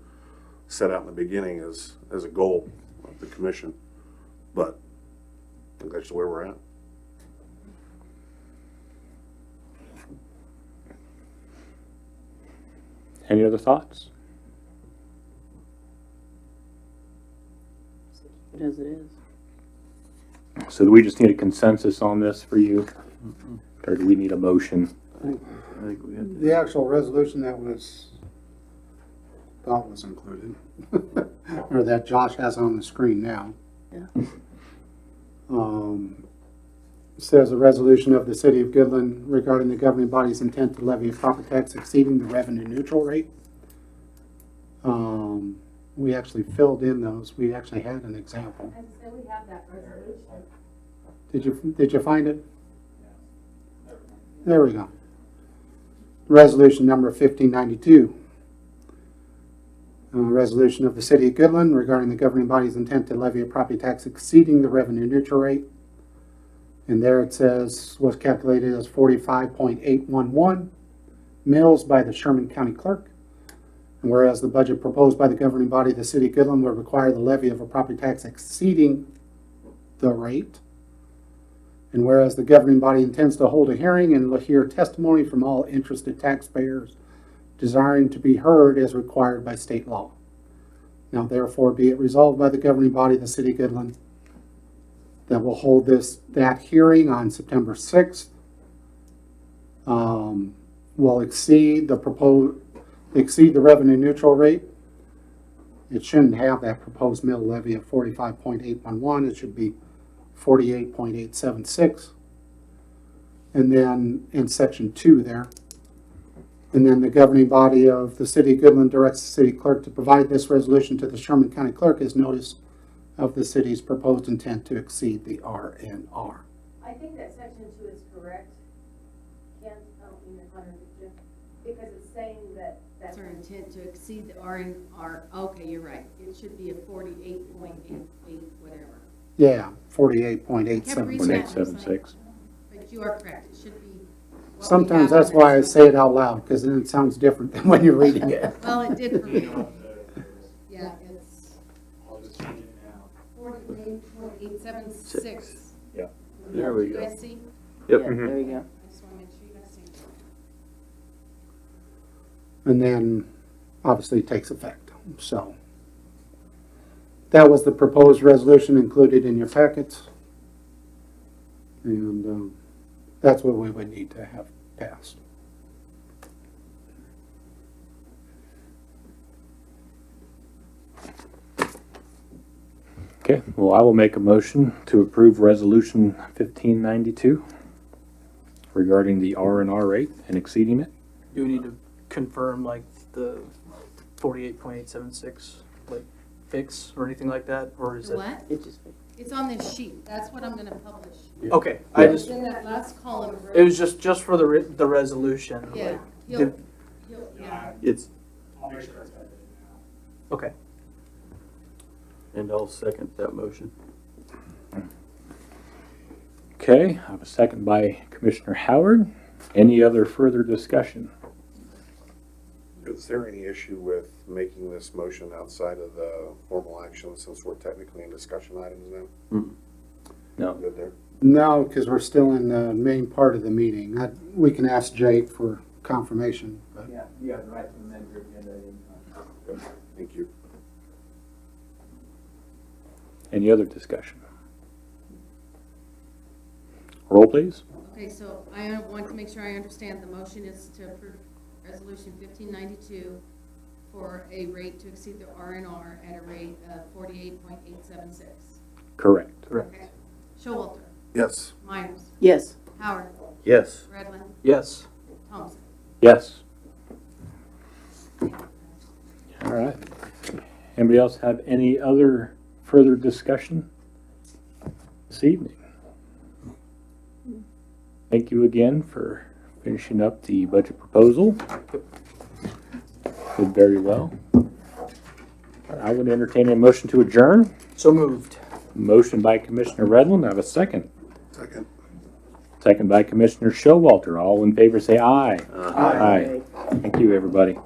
set out in the beginning as a goal of the commission. But I think that's where we're at. any other thoughts? It is, it is. So do we just need a consensus on this for you? Or do we need a motion? I think we have to. The actual resolution that was, thought was included, or that Josh has on the screen now. Yeah. Says a resolution of the city of Goodland regarding the governing body's intent to levy a property tax exceeding the revenue neutral rate. We actually filled in those. We actually had an example. And so we have that resolution. Did you find it? There we go. Resolution number 1592. Resolution of the city of Goodland regarding the governing body's intent to levy a property tax exceeding the revenue neutral rate. And there it says was calculated as 45.811 mills by the Sherman County Clerk. And whereas the budget proposed by the governing body of the city of Goodland would require the levy of a property tax exceeding the rate. And whereas the governing body intends to hold a hearing and hear testimony from all interested taxpayers desiring to be heard as required by state law. Now therefore be it resolved by the governing body of the city of Goodland that will hold that hearing on September 6th. Will exceed the revenue neutral rate. It shouldn't have that proposed mill levy of 45.811. It should be 48.876. And then in section 2 there. And then the governing body of the city of Goodland directs the city clerk to provide this resolution to the Sherman County Clerk as notice of the city's proposed intent to exceed the RNR. I think that section 2 is correct. Kent, I don't mean to contradict you, because it's saying that that's our intent to exceed the RNR. Okay, you're right. It should be a 48.88 whatever. Yeah, I kept reading 48.876. that. 876. But you are correct. It should be. what we Sometimes have that's on why I there. say it out loud, because then it sounds different than when you're reading it. Well, it did for me. Yeah, it's I'll just change it now. 48.876. Yeah. There we You go. guys see? Yep. Yeah, there you go. I just want to make sure you guys see. And then obviously it takes effect. So that was the proposed resolution included in your packets. And that's what we would need to have passed. Okay, well, I will make a motion to approve resolution 1592 regarding the R&R rate and exceeding it. Do we need to confirm like the 48.876 like fix or anything like that, or is it? What? It just, It's on this sheet. That's what I'm gonna publish. Okay, I It's just, in that last column. it was just for the resolution. Yeah, like, you'll, yeah. It's, I'll make sure it's edited now. Okay. and I'll second that motion. Okay, I have a second by Commissioner Howard. Any other further discussion? Is there any issue with making this motion outside of the formal action since we're technically in discussion items now? No. Good there? No, because we're still in the main part of the meeting. We can ask Jake for confirmation, but Yeah, you have the right to amend your agenda at any time. Thank you. Any other discussion? Roll, please. Okay, so I want to make sure I understand, the motion is to approve resolution 1592 for a rate to exceed the RNR at a rate of 48.876. Correct. Okay. Showalter, Yes. Myers, Yes. Howard, Yes. Redlin, Yes. Thompson. Yes. All right. Anybody else have any other further discussion this evening? Thank you again for finishing up the budget proposal. Did very well. I would entertain a motion to adjourn. So moved. Motion by Commissioner Redlin. I have a second. Second. Second by Commissioner Showalter. All in favor say aye. Aye. Thank you, everybody.